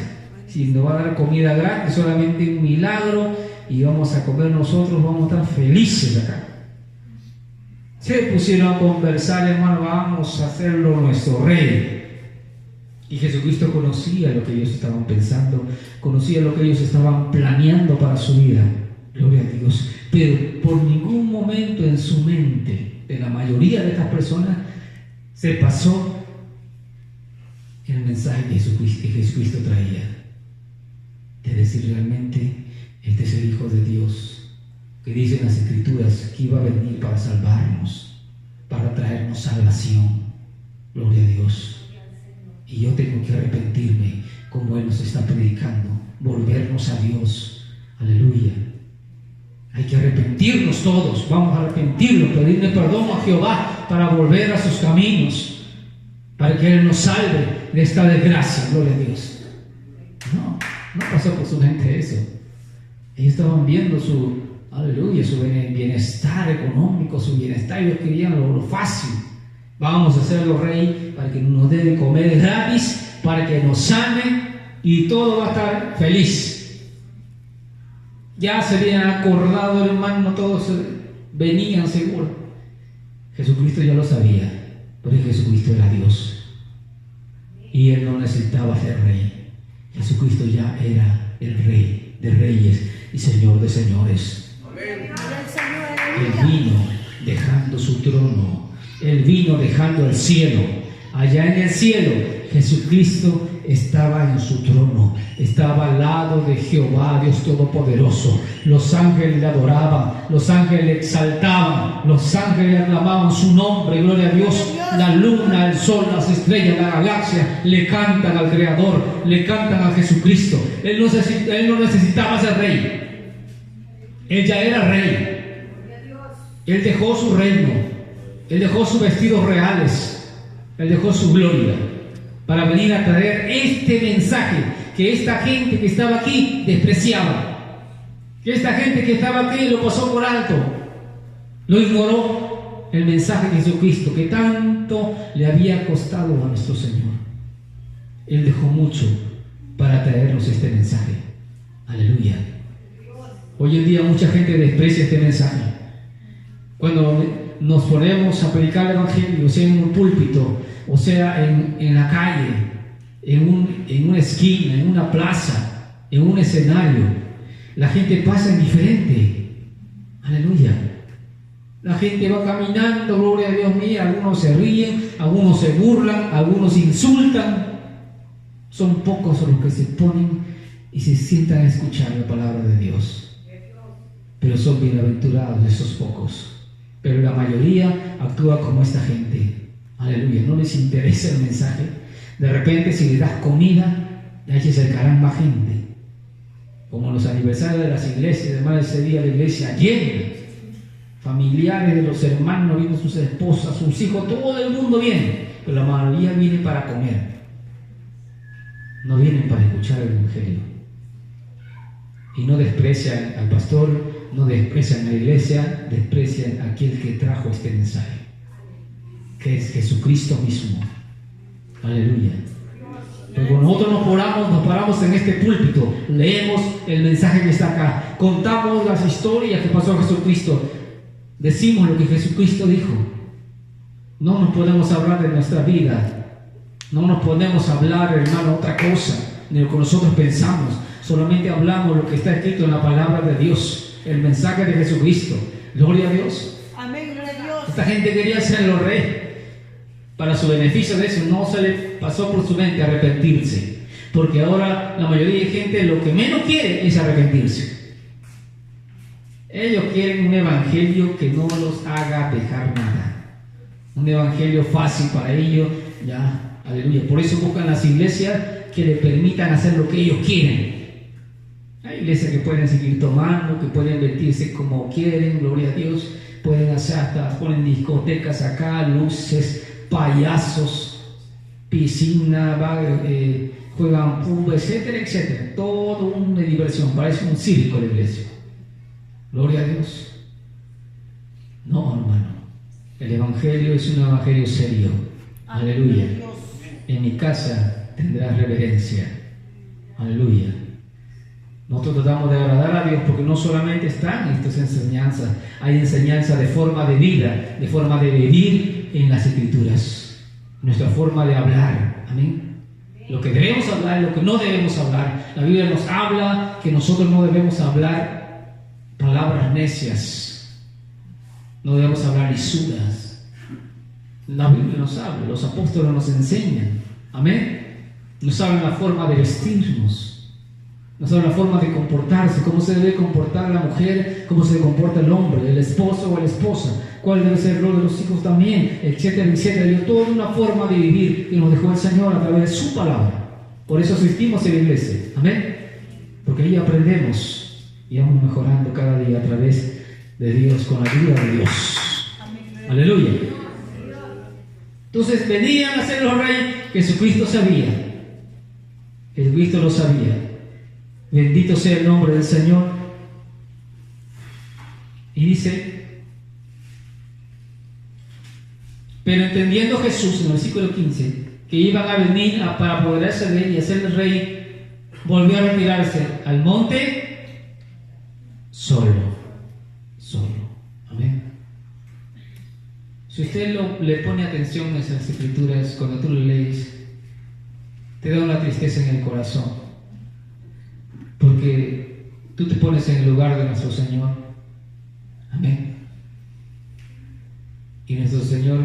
si nos va a dar comida gratis, solamente un milagro, y vamos a comer nosotros, vamos a estar felices acá. Se pusieron a conversar, hermano, vamos a hacerlo nuestro rey. Y Jesucristo conocía lo que ellos estaban pensando, conocía lo que ellos estaban planeando para su vida, gloria a Dios. Pero por ningún momento en su mente, de la mayoría de estas personas, se pasó el mensaje que Jesucristo traía, de decir realmente, este es el Hijo de Dios, que dicen las Escrituras que iba a venir para salvarnos, para traernos salvación, gloria a Dios. Y yo tengo que arrepentirme, como Él nos está predicando, volvernos a Dios, aleluya. Hay que arrepentirnos todos, vamos a arrepentirnos, pedirle perdón a Jehová para volver a sus caminos, para que Él nos salve de esta desgracia, gloria a Dios. No pasó por su mente eso. Ellos estaban viendo aleluya, su bienestar económico, su bienestar. Ellos querían lo fácil. Vamos a hacerlo rey para que nos dé de comer gratis, para que nos sane y todo va a estar feliz. Ya se habían acordado, hermano, todos venían seguro. Jesucristo ya lo sabía, porque Jesucristo era Dios y Él no necesitaba ser rey. Jesucristo ya era el Rey de reyes y Señor de señores. Él vino dejando su trono, Él vino dejando el cielo. Allá en el cielo Jesucristo estaba en su trono, estaba al lado de Jehová, Dios Todopoderoso. Los ángeles le adoraban, los ángeles le exaltaban, los ángeles le aclamaban su nombre, gloria a Dios. La luna, el sol, las estrellas, la galaxia le cantan al Creador, le cantan a Jesucristo. Él no necesitaba ser rey, él ya era rey. Él dejó su reino, él dejó sus vestidos reales, él dejó su gloria para venir a traer este mensaje que esta gente que estaba aquí despreciaba, que esta gente que estaba aquí lo pasó por alto, lo ignoró. El mensaje de Jesucristo que tanto le había costado a nuestro Señor, Él dejó mucho para traernos este mensaje. Aleluya. Hoy en día mucha gente desprecia este mensaje. Cuando nos ponemos a predicar el Evangelio, sea en un púlpito, o sea en la calle, en una esquina, en una plaza, en un escenario, la gente pasa indiferente. Aleluya. La gente va caminando, gloria a Dios mío, algunos se ríen, algunos se burlan, algunos insultan. Son pocos los que se ponen y se sientan a escuchar la palabra de Dios. Pero son bienaventurados esos pocos. Pero la mayoría actúa como esta gente. Aleluya, no les interesa el mensaje. De repente, si les das comida, ya se acercarán más gente. Como los aniversarios de las iglesias, además ese día la iglesia llena. Familiares de los hermanos, vienen sus esposas, sus hijos, todo el mundo viene. Pero la mayoría viene para comer. No vienen para escuchar el Evangelio. Y no desprecian al pastor, no desprecian a la iglesia, desprecian a aquel que trajo este mensaje, que es Jesucristo mismo. Aleluya. Pero nosotros nos paramos en este púlpito, leemos el mensaje que está acá, contamos las historias que pasó a Jesucristo, decimos lo que Jesucristo dijo. No nos podemos hablar de nuestra vida, no nos podemos hablar, hermano, otra cosa, ni lo que nosotros pensamos. Solamente hablamos lo que está escrito en la palabra de Dios, el mensaje de Jesucristo. Gloria a Dios. Amén, gloria a Dios. Esta gente quería serlo rey. Para su beneficio de eso no se le pasó por su mente arrepentirse. Porque ahora la mayoría de gente lo que menos quiere es arrepentirse. Ellos quieren un evangelio que no los haga dejar nada. Un evangelio fácil para ellos. Ya, aleluya. Por eso buscan las iglesias que le permitan hacer lo que ellos quieren. Hay iglesias que pueden seguir tomando, que pueden vestirse como quieren, gloria a Dios. Pueden hacer hasta, ponen discotecas acá, luces, payasos, piscina, juegan fútbol, etcétera, etcétera. Todo una diversión, parece un circo la iglesia. Gloria a Dios. No, hermano. El evangelio es un evangelio serio. Aleluya. En mi casa tendrás reverencia. Aleluya. Nosotros tratamos de agradar a Dios porque no solamente están estas enseñanzas, hay enseñanza de forma de vida, de forma de vivir en las Escrituras, nuestra forma de hablar, amén. Lo que debemos hablar y lo que no debemos hablar. La Biblia nos habla que nosotros no debemos hablar palabras necias, no debemos hablar lisuras. La Biblia nos habla, los apóstoles nos enseñan, amén. Nos hablan la forma de vestirnos. No sabe la forma de comportarse, cómo se debe comportar la mujer, cómo se comporta el hombre, el esposo o la esposa, cuál debe ser el rol de los hijos también, etcétera, etcétera. Y toda una forma de vivir que nos dejó el Señor a través de su palabra. Por eso asistimos a la iglesia, amén. Porque ahí aprendemos y vamos mejorando cada día a través de Dios, con la ayuda de Dios. Aleluya. Entonces venían a ser los reyes. Jesucristo sabía. Jesucristo lo sabía. Bendito sea el nombre del Señor. Y dice, pero entendiendo Jesús, en el versículo 15, que iban a venir para apoderarse de él y hacerle rey, volvió a retirarse al monte solo. Amén. Si usted le pone atención a esas escrituras, cuando tú lo lees, te da una tristeza en el corazón. Porque tú te pones en el lugar de nuestro Señor. Amén. Y nuestro Señor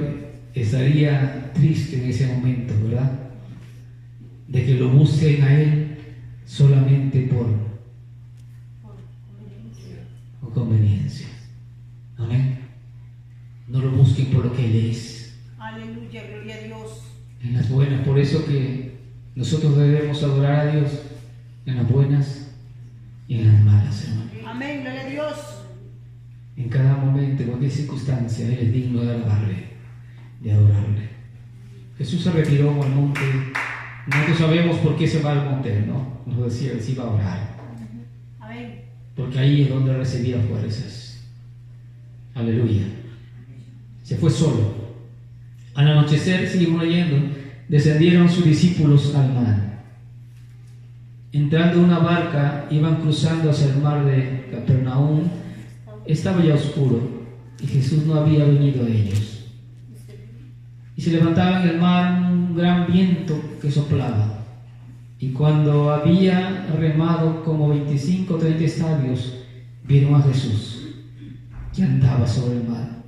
estaría triste en ese momento, ¿verdad? de que lo busquen a Él solamente por conveniencia. Amén. No lo busquen por lo que Él es. Aleluya, gloria a Dios. En las buenas, por eso que nosotros debemos adorar a Dios en las buenas y en las malas, hermano. Amén, gloria a Dios. En cada momento, en cualquier circunstancia, Él es digno de alabarle, de adorarle. Jesús se retiró al monte. Nosotros sabemos por qué se va al monte, ¿no? Nos decía que se iba a orar. Amén. Porque ahí es donde recibía fuerzas. Aleluya. Se fue solo. Al anochecer, seguimos leyendo, descendieron sus discípulos al mar. Entrando en una barca, iban cruzando hacia el mar de Capernaum. Estaba ya oscuro y Jesús no había venido a ellos. Y se levantaba en el mar un gran viento que soplaba. Y cuando había remado como 25 o 30 estadios, vieron a Jesús, que andaba sobre el mar.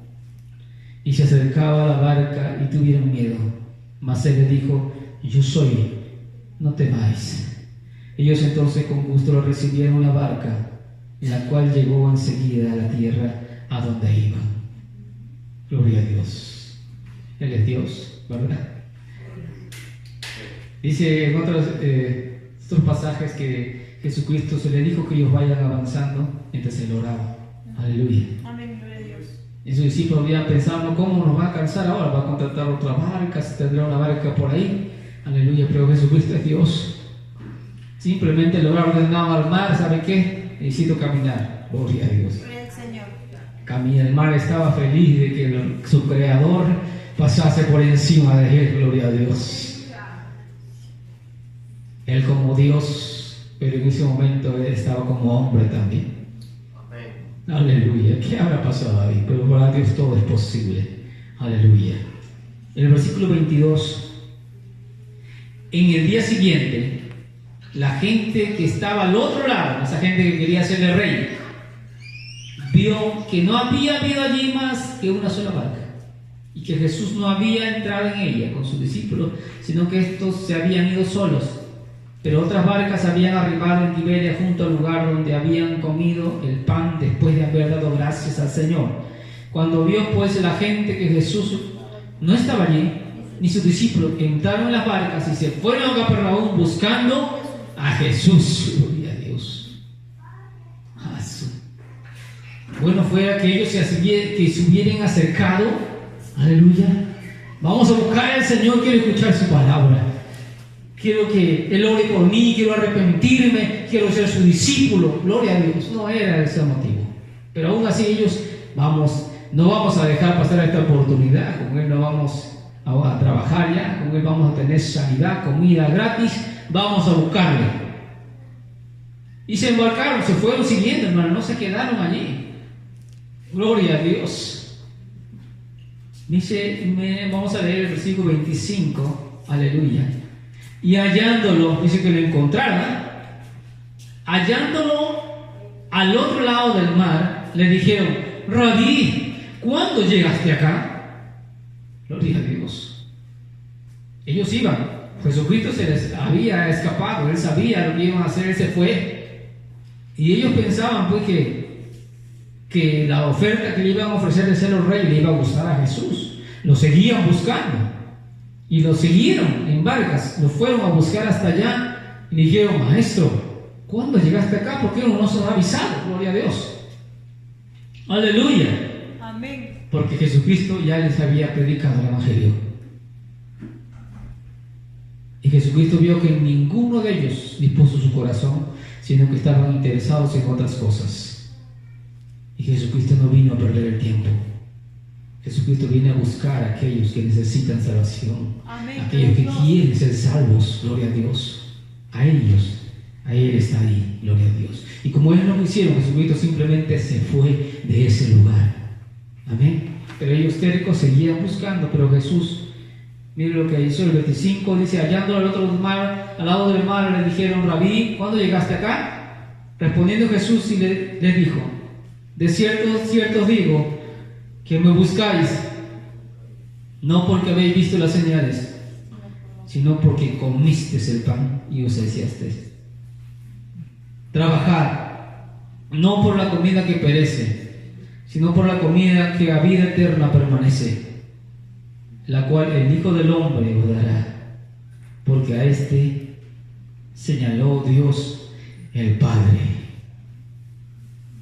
Y se acercaba a la barca y tuvieron miedo. Mas Él les dijo: yo soy, no temáis. Ellos entonces con gusto lo recibieron en la barca, la cual llegó enseguida a la tierra a donde iban. Gloria a Dios. Él es Dios, ¿verdad? Dice en otros pasajes que Jesucristo se le dijo que ellos vayan avanzando mientras Él oraba. Aleluya. Amén, gloria a Dios. Y sus discípulos habían pensado: ¿cómo nos va a cansar ahora? ¿Va a contratar otra barca? ¿Se tendrá una barca por ahí? Aleluya, pero Jesucristo es Dios. Simplemente le habrá ordenado al mar: ¿sabe qué? Necesito caminar. Gloria a Dios. Gloria al Señor. Camina. El mar estaba feliz de que su creador pasase por encima de él. Gloria a Dios. Él como Dios, pero en ese momento él estaba como hombre también. Aleluya. ¿Qué habrá pasado ahí? Pero para Dios todo es posible. Aleluya. En el versículo 22, en el día siguiente, la gente que estaba al otro lado, esa gente que quería ser el rey, vio que no había habido allí más que una sola barca y que Jesús no había entrado en ella con sus discípulos, sino que estos se habían ido solos. Pero otras barcas habían arribado en Tiberia junto al lugar donde habían comido el pan después de haber dado gracias al Señor. Cuando vio pues la gente que Jesús no estaba allí, ni sus discípulos, entraron en las barcas y se fueron a Capernaum buscando a Jesús. Gloria a Dios. Bueno fuera que ellos se hubieran acercado. Aleluya. Vamos a buscar al Señor, quiero escuchar su palabra. Quiero que Él ore por mí, quiero arrepentirme, quiero ser su discípulo. Gloria a Dios. No era ese el motivo. Pero aún así ellos, no vamos a dejar pasar esta oportunidad. Con Él no vamos a trabajar ya, con Él vamos a tener sanidad, comida gratis, vamos a buscarle. Y se embarcaron, se fueron siguiendo, hermano, no se quedaron allí. Gloria a Dios. Dice, vamos a leer el versículo 25, aleluya. Y hallándolo, dice que lo encontraron, hallándolo al otro lado del mar, le dijeron: Rabí, ¿cuándo llegaste acá? Gloria a Dios. Ellos iban, Jesucristo se les había escapado, Él sabía lo que iban a hacer, Él se fue. Y ellos pensaban pues que la oferta que le iban a ofrecer de ser los reyes le iba a gustar a Jesús. Lo seguían buscando. Y lo siguieron en barcas, lo fueron a buscar hasta allá y le dijeron: Maestro, ¿cuándo llegaste acá? ¿Por qué no nos has avisado? Gloria a Dios. Aleluya. Amén. Porque Jesucristo ya les había predicado el Evangelio. Y Jesucristo vio que ninguno de ellos dispuso su corazón, sino que estaban interesados en otras cosas. Y Jesucristo no vino a perder el tiempo. Jesucristo viene a buscar a aquellos que necesitan salvación. Amén. Aquellos que quieren ser salvos. Gloria a Dios. A ellos, a Él está ahí. Gloria a Dios. Y como ellos no lo hicieron, Jesucristo simplemente se fue de ese lugar. Amén. Pero ellos tercos seguían buscando. Pero Jesús, mire lo que hizo el 25, dice: hallándolo al otro mar, al lado del mar, le dijeron: Rabí, ¿cuándo llegaste acá? Respondiendo Jesús y les dijo: de cierto os digo, que me buscáis, no porque habéis visto las señales, sino porque comiste el pan y os saciaste. Trabajad, no por la comida que perece, sino por la comida que a vida eterna permanece, la cual el Hijo del Hombre os dará, porque a este señaló Dios el Padre.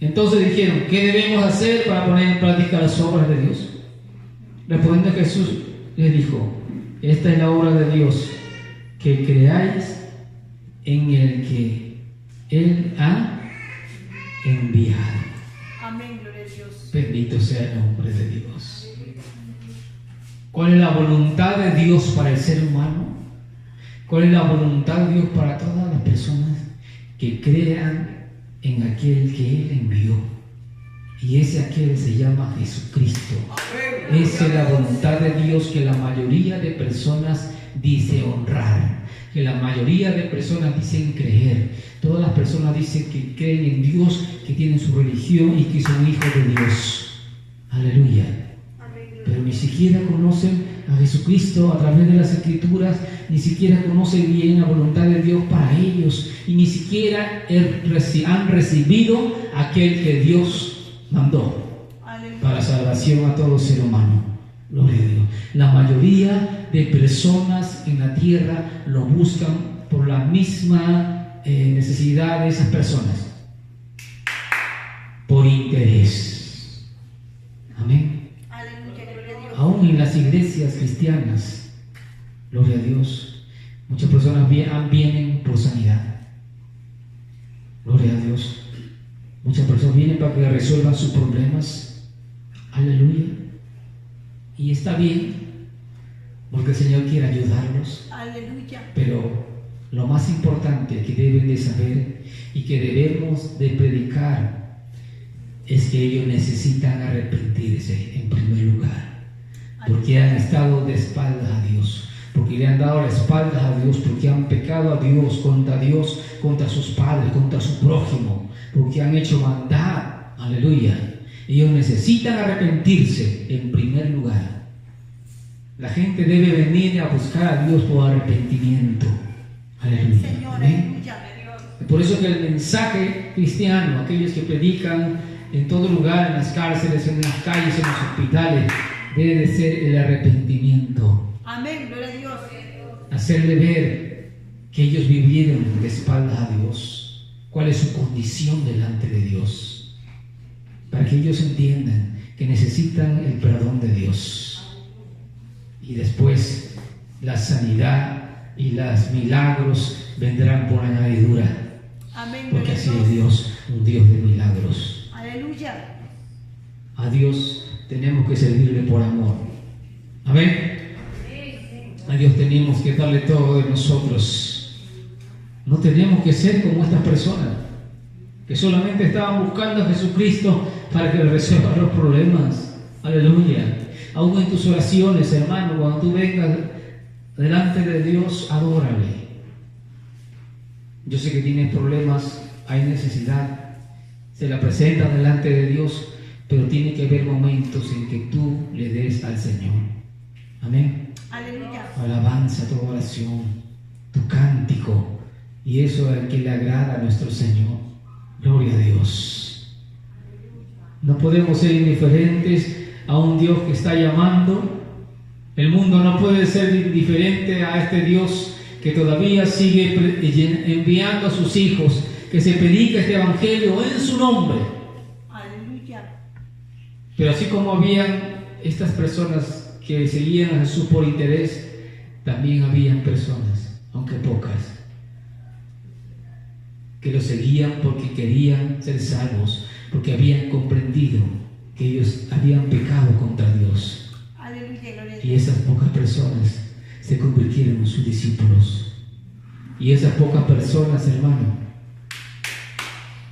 Entonces dijeron, ¿qué debemos hacer para poner en práctica las obras de Dios? Respondiendo Jesús les dijo, esta es la obra de Dios, que creáis en el que Él ha enviado. Amén, gloria a Dios. Bendito sea el nombre de Dios. ¿Cuál es la voluntad de Dios para el ser humano? ¿Cuál es la voluntad de Dios para todas las personas que crean en aquel que Él envió? Y ese aquel se llama Jesucristo. Esa es la voluntad de Dios que la mayoría de personas dice honrar, que la mayoría de personas dicen creer. Todas las personas dicen que creen en Dios, que tienen su religión y que son hijos de Dios. Aleluya. Pero ni siquiera conocen a Jesucristo a través de las Escrituras, ni siquiera conocen bien la voluntad de Dios para ellos, y ni siquiera han recibido aquel que Dios mandó para salvación a todo ser humano. Gloria a Dios. La mayoría de personas en la tierra lo buscan por la misma necesidad de esas personas, por interés. Amén. Aleluya, gloria a Dios. Aún en las iglesias cristianas, gloria a Dios, muchas personas vienen por sanidad. Gloria a Dios. Muchas personas vienen para que resuelvan sus problemas. Aleluya. Y está bien, porque el Señor quiere ayudarlos. Aleluya. Pero lo más importante que deben de saber y que debemos de predicar es que ellos necesitan arrepentirse en primer lugar, porque han estado de espaldas a Dios, porque le han dado la espalda a Dios, porque han pecado a Dios, contra sus padres, contra su prójimo, porque han hecho maldad. Aleluya. Ellos necesitan arrepentirse en primer lugar. La gente debe venir a buscar a Dios por arrepentimiento. Aleluya. Señor, Amén. aleluya. Por eso que el mensaje cristiano, aquellos que predican en todo lugar, en las cárceles, en las calles, en los hospitales, debe de ser el arrepentimiento. Amén, gloria a Dios. Hacerle ver que ellos vivieron de espaldas a Dios, cuál es su condición delante de Dios, para que ellos entiendan que necesitan el perdón de Dios. Y después la sanidad y los milagros vendrán por añadidura. Amén, Porque gloria a así es Dios. Dios, un Dios de milagros. Aleluya. A Dios tenemos que servirle por amor. Amén. A Dios tenemos que darle todo de nosotros. No tenemos que ser como estas personas que solamente estaban buscando a Jesucristo para que le resuelva los problemas. Aleluya. Aún en tus oraciones, hermano, cuando tú vengas delante de Dios, adórale. Yo sé que tienes problemas, hay necesidad, se la presenta delante de Dios, pero tiene que haber momentos en que tú le des al Señor. Amén. Aleluya. Alabanza, tu oración, tu cántico, y eso es el que le agrada a nuestro Señor. Gloria a Dios. No podemos ser indiferentes a un Dios que está llamando. El mundo no puede ser indiferente a este Dios que todavía sigue enviando a sus hijos, que se predica este evangelio en su nombre. Aleluya. Pero así como habían estas personas que seguían a Jesús por interés, también habían personas, aunque pocas, que lo seguían porque querían ser salvos, porque habían comprendido que ellos habían pecado contra Dios. Aleluya, gloria a Y Dios. esas pocas personas se convirtieron en sus discípulos. Y esas pocas personas, hermano,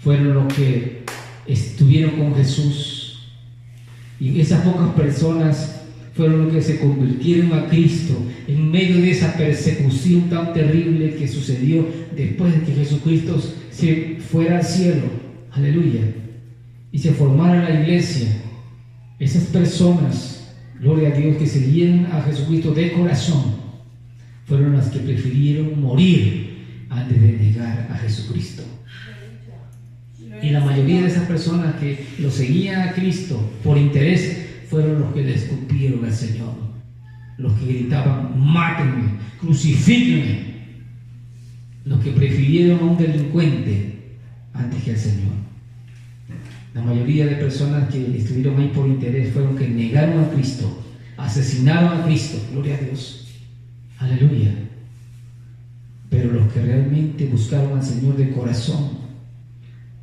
fueron los que estuvieron con Jesús. Y esas pocas personas fueron los que se convirtieron a Cristo en medio de esa persecución tan terrible que sucedió después de que Jesucristo se fuera al cielo. Aleluya. Y se formara la iglesia. Esas personas, gloria a Dios, que seguían a Jesucristo de corazón, fueron las que prefirieron morir antes de negar a Jesucristo. Y la mayoría de esas personas que lo seguían a Cristo por interés fueron los que le escupieron al Señor, los que gritaban: mátenme, crucifíquenme, los que prefirieron a un delincuente antes que al Señor. La mayoría de personas que estuvieron ahí por interés fueron que negaron a Cristo, asesinaron a Cristo, gloria a Dios, aleluya. Pero los que realmente buscaron al Señor de corazón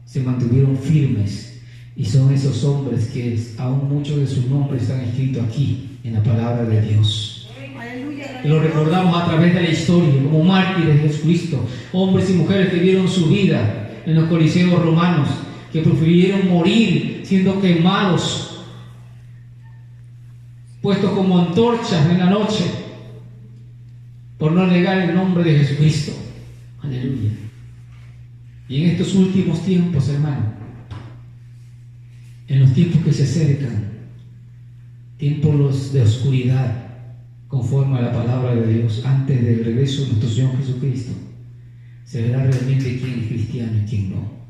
se mantuvieron firmes, y son esos hombres que aún muchos de sus nombres están escritos aquí en la palabra de Dios. Aleluya. Y lo recordamos a través de la historia como mártires de Jesucristo, hombres y mujeres que dieron su vida en los coliseos romanos, que prefirieron morir siendo quemados, puestos como antorchas en la noche, por no negar el nombre de Jesucristo. Aleluya. Y en estos últimos tiempos, hermano, en los tiempos que se acercan, tiempos de oscuridad, conforme a la palabra de Dios, antes del regreso de nuestro Señor Jesucristo, se verá realmente quién es cristiano y quién no.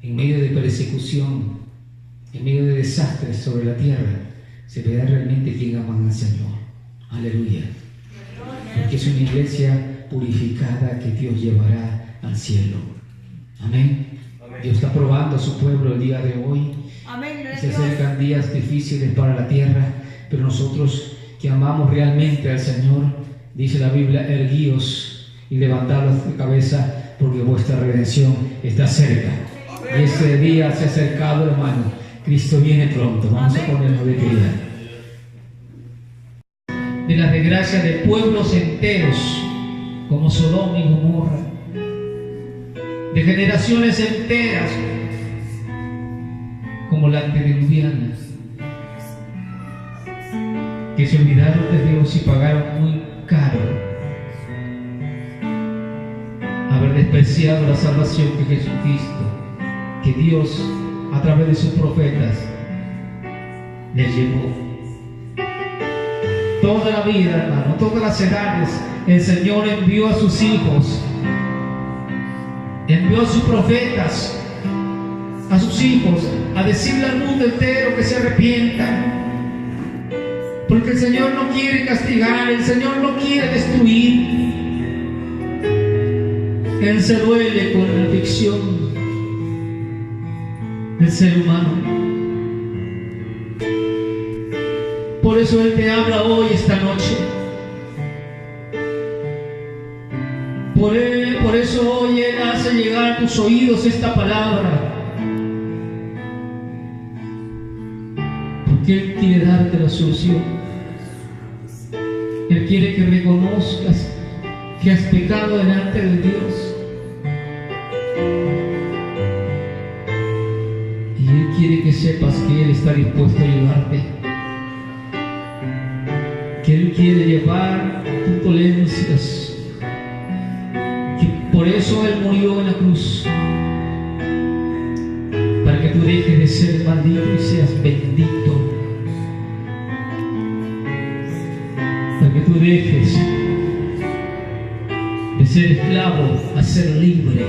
En medio de persecución, en medio de desastres sobre la tierra, se verá realmente quién ama al Señor. Aleluya. Porque es una iglesia purificada que Dios llevará al cielo. Amén. Dios está probando a su pueblo el día de hoy. Amén. Gloria a Se Dios. acercan días difíciles para la tierra, pero nosotros que amamos realmente al Señor, dice la Biblia: erguíos y levantad la cabeza, porque vuestra redención está cerca. Y ese día se ha acercado, hermano. Cristo viene pronto. Vamos a ponernos de pie. De la desgracia de pueblos enteros como Sodoma y Gomorra, de generaciones enteras como la antediluviana, que se olvidaron de Dios y pagaron muy caro haber despreciado la salvación de Jesucristo, que Dios a través de sus profetas les llevó. Toda la vida, hermano, todas las edades, el Señor envió a sus hijos, envió a sus profetas, a sus hijos, a decirle al mundo entero que se arrepientan. Porque el Señor no quiere castigar, el Señor no quiere destruir. Él se duele con la aflicción del ser humano. Por eso Él te habla hoy, esta noche. Por eso hoy Él hace llegar a tus oídos esta palabra. Porque Él quiere darte la solución. Él quiere que reconozcas que has pecado delante de Dios. Y Él quiere que sepas que Él está dispuesto a ayudarte. Que Él quiere llevar tus dolencias. Que por eso Él murió en la cruz. Para que tú dejes de ser maldito y seas bendito. Para que tú dejes de ser esclavo a ser libre.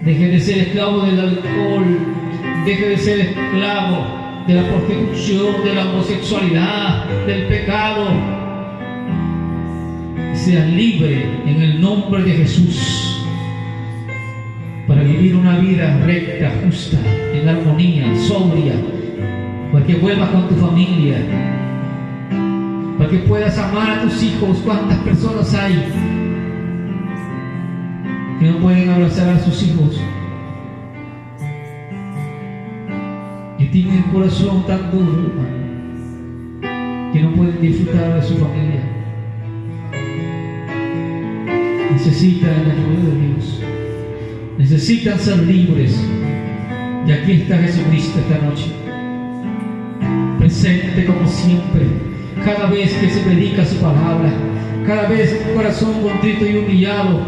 Deje de ser esclavo del alcohol. Deje de ser esclavo de la prostitución, de la homosexualidad, del pecado. Seas libre en el nombre de Jesús, para vivir una vida recta, justa, en armonía, sobria, para que vuelvas con tu familia, para que puedas amar a tus hijos. ¿Cuántas personas hay que no pueden abrazar a sus hijos? Que tienen el corazón tan duro, hermano, que no pueden disfrutar de su familia. Necesitan la ayuda de Dios. Necesitan ser libres. Y aquí está Jesucristo esta noche, presente como siempre. Cada vez que se predica su palabra, cada vez que un corazón contrito y humillado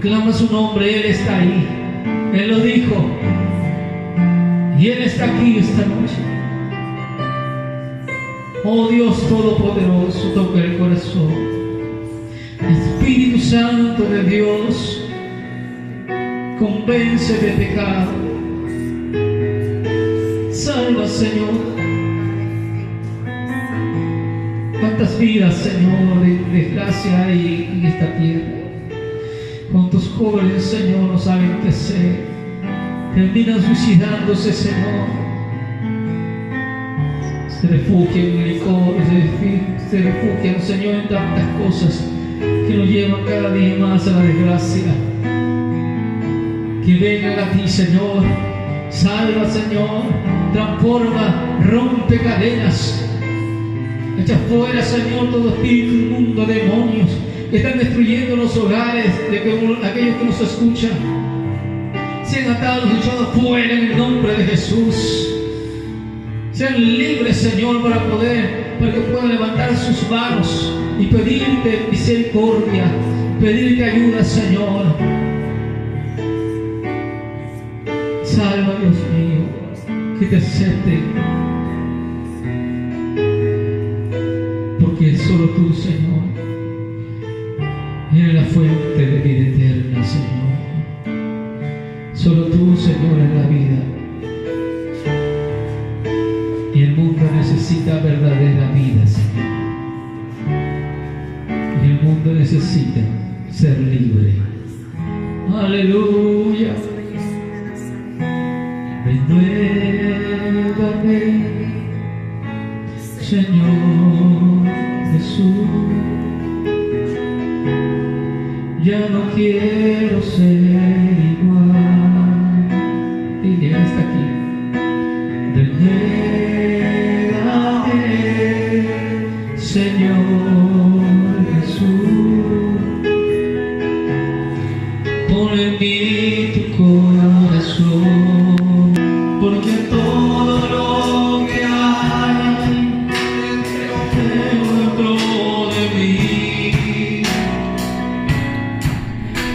clama su nombre, Él está ahí. Él lo dijo. Y Él está aquí esta noche. Oh Dios Todopoderoso, toca el corazón. Espíritu Santo de Dios, convence de pecado. Salva, Señor. Cuántas vidas, Señor, de desgracia hay en esta tierra. Cuántos jóvenes, Señor, no saben qué hacer. Terminan suicidándose, Señor. Se refugian en el licor, se refugian, Señor, en tantas cosas que nos llevan cada día más a la desgracia. Que vengan a ti, Señor. Salva, Señor. Transforma, rompe cadenas. Echa fuera, Señor, todo espíritu inmundo, demonios que están destruyendo los hogares de aquellos que nos escuchan. Sean atados y echados fuera en el nombre de Jesús. Sean libres, Señor, para que puedan levantar sus manos y pedirte misericordia, pedirte ayuda, Señor. Salva, Dios mío, que te acepten. Porque solo tú, Señor, eres la fuente de vida eterna, Señor. Solo tú, Señor, es la vida. Y el mundo necesita verdadera vida, Señor. Y el mundo necesita ser libre. Aleluya. Renuévame, Señor Jesús. Ya no quiero ser igual. Dile hasta aquí. Renuévame, Señor Jesús. Pon en mí tu corazón, porque todo lo que hay dentro de mí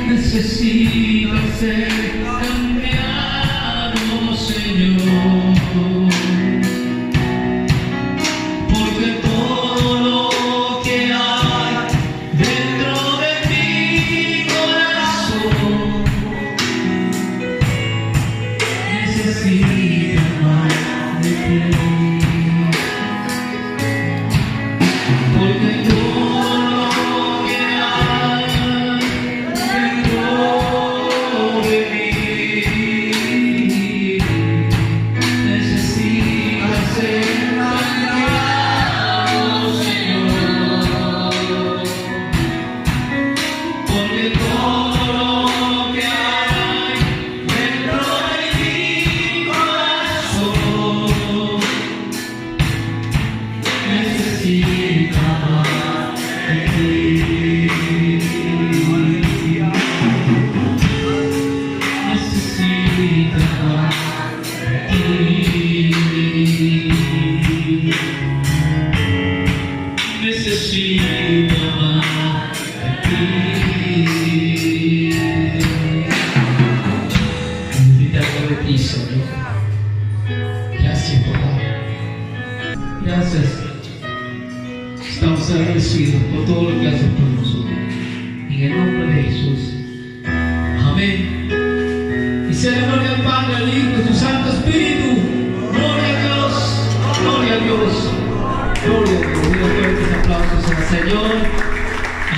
necesita ser cambiado, Señor. Porque todo lo que hay dentro de mi corazón necesita más de ti. Porque todo lo que hay dentro de mí necesita ser cambiado, Señor. Porque todo lo que hay dentro de mi corazón necesita de ti. Necesita de ti. Necesita más de ti. Necesitamos de ti, Señor. Gracias, papá. Gracias. Estamos agradecidos por todo lo que haces por nosotros. En el nombre de Jesús. Amén. Y sea la gloria al Padre, al Hijo y a su Santo Espíritu. Gloria a Dios. Gloria a Dios. Gloria a Dios. Dios, fuertes aplausos al Señor.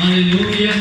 Aleluya.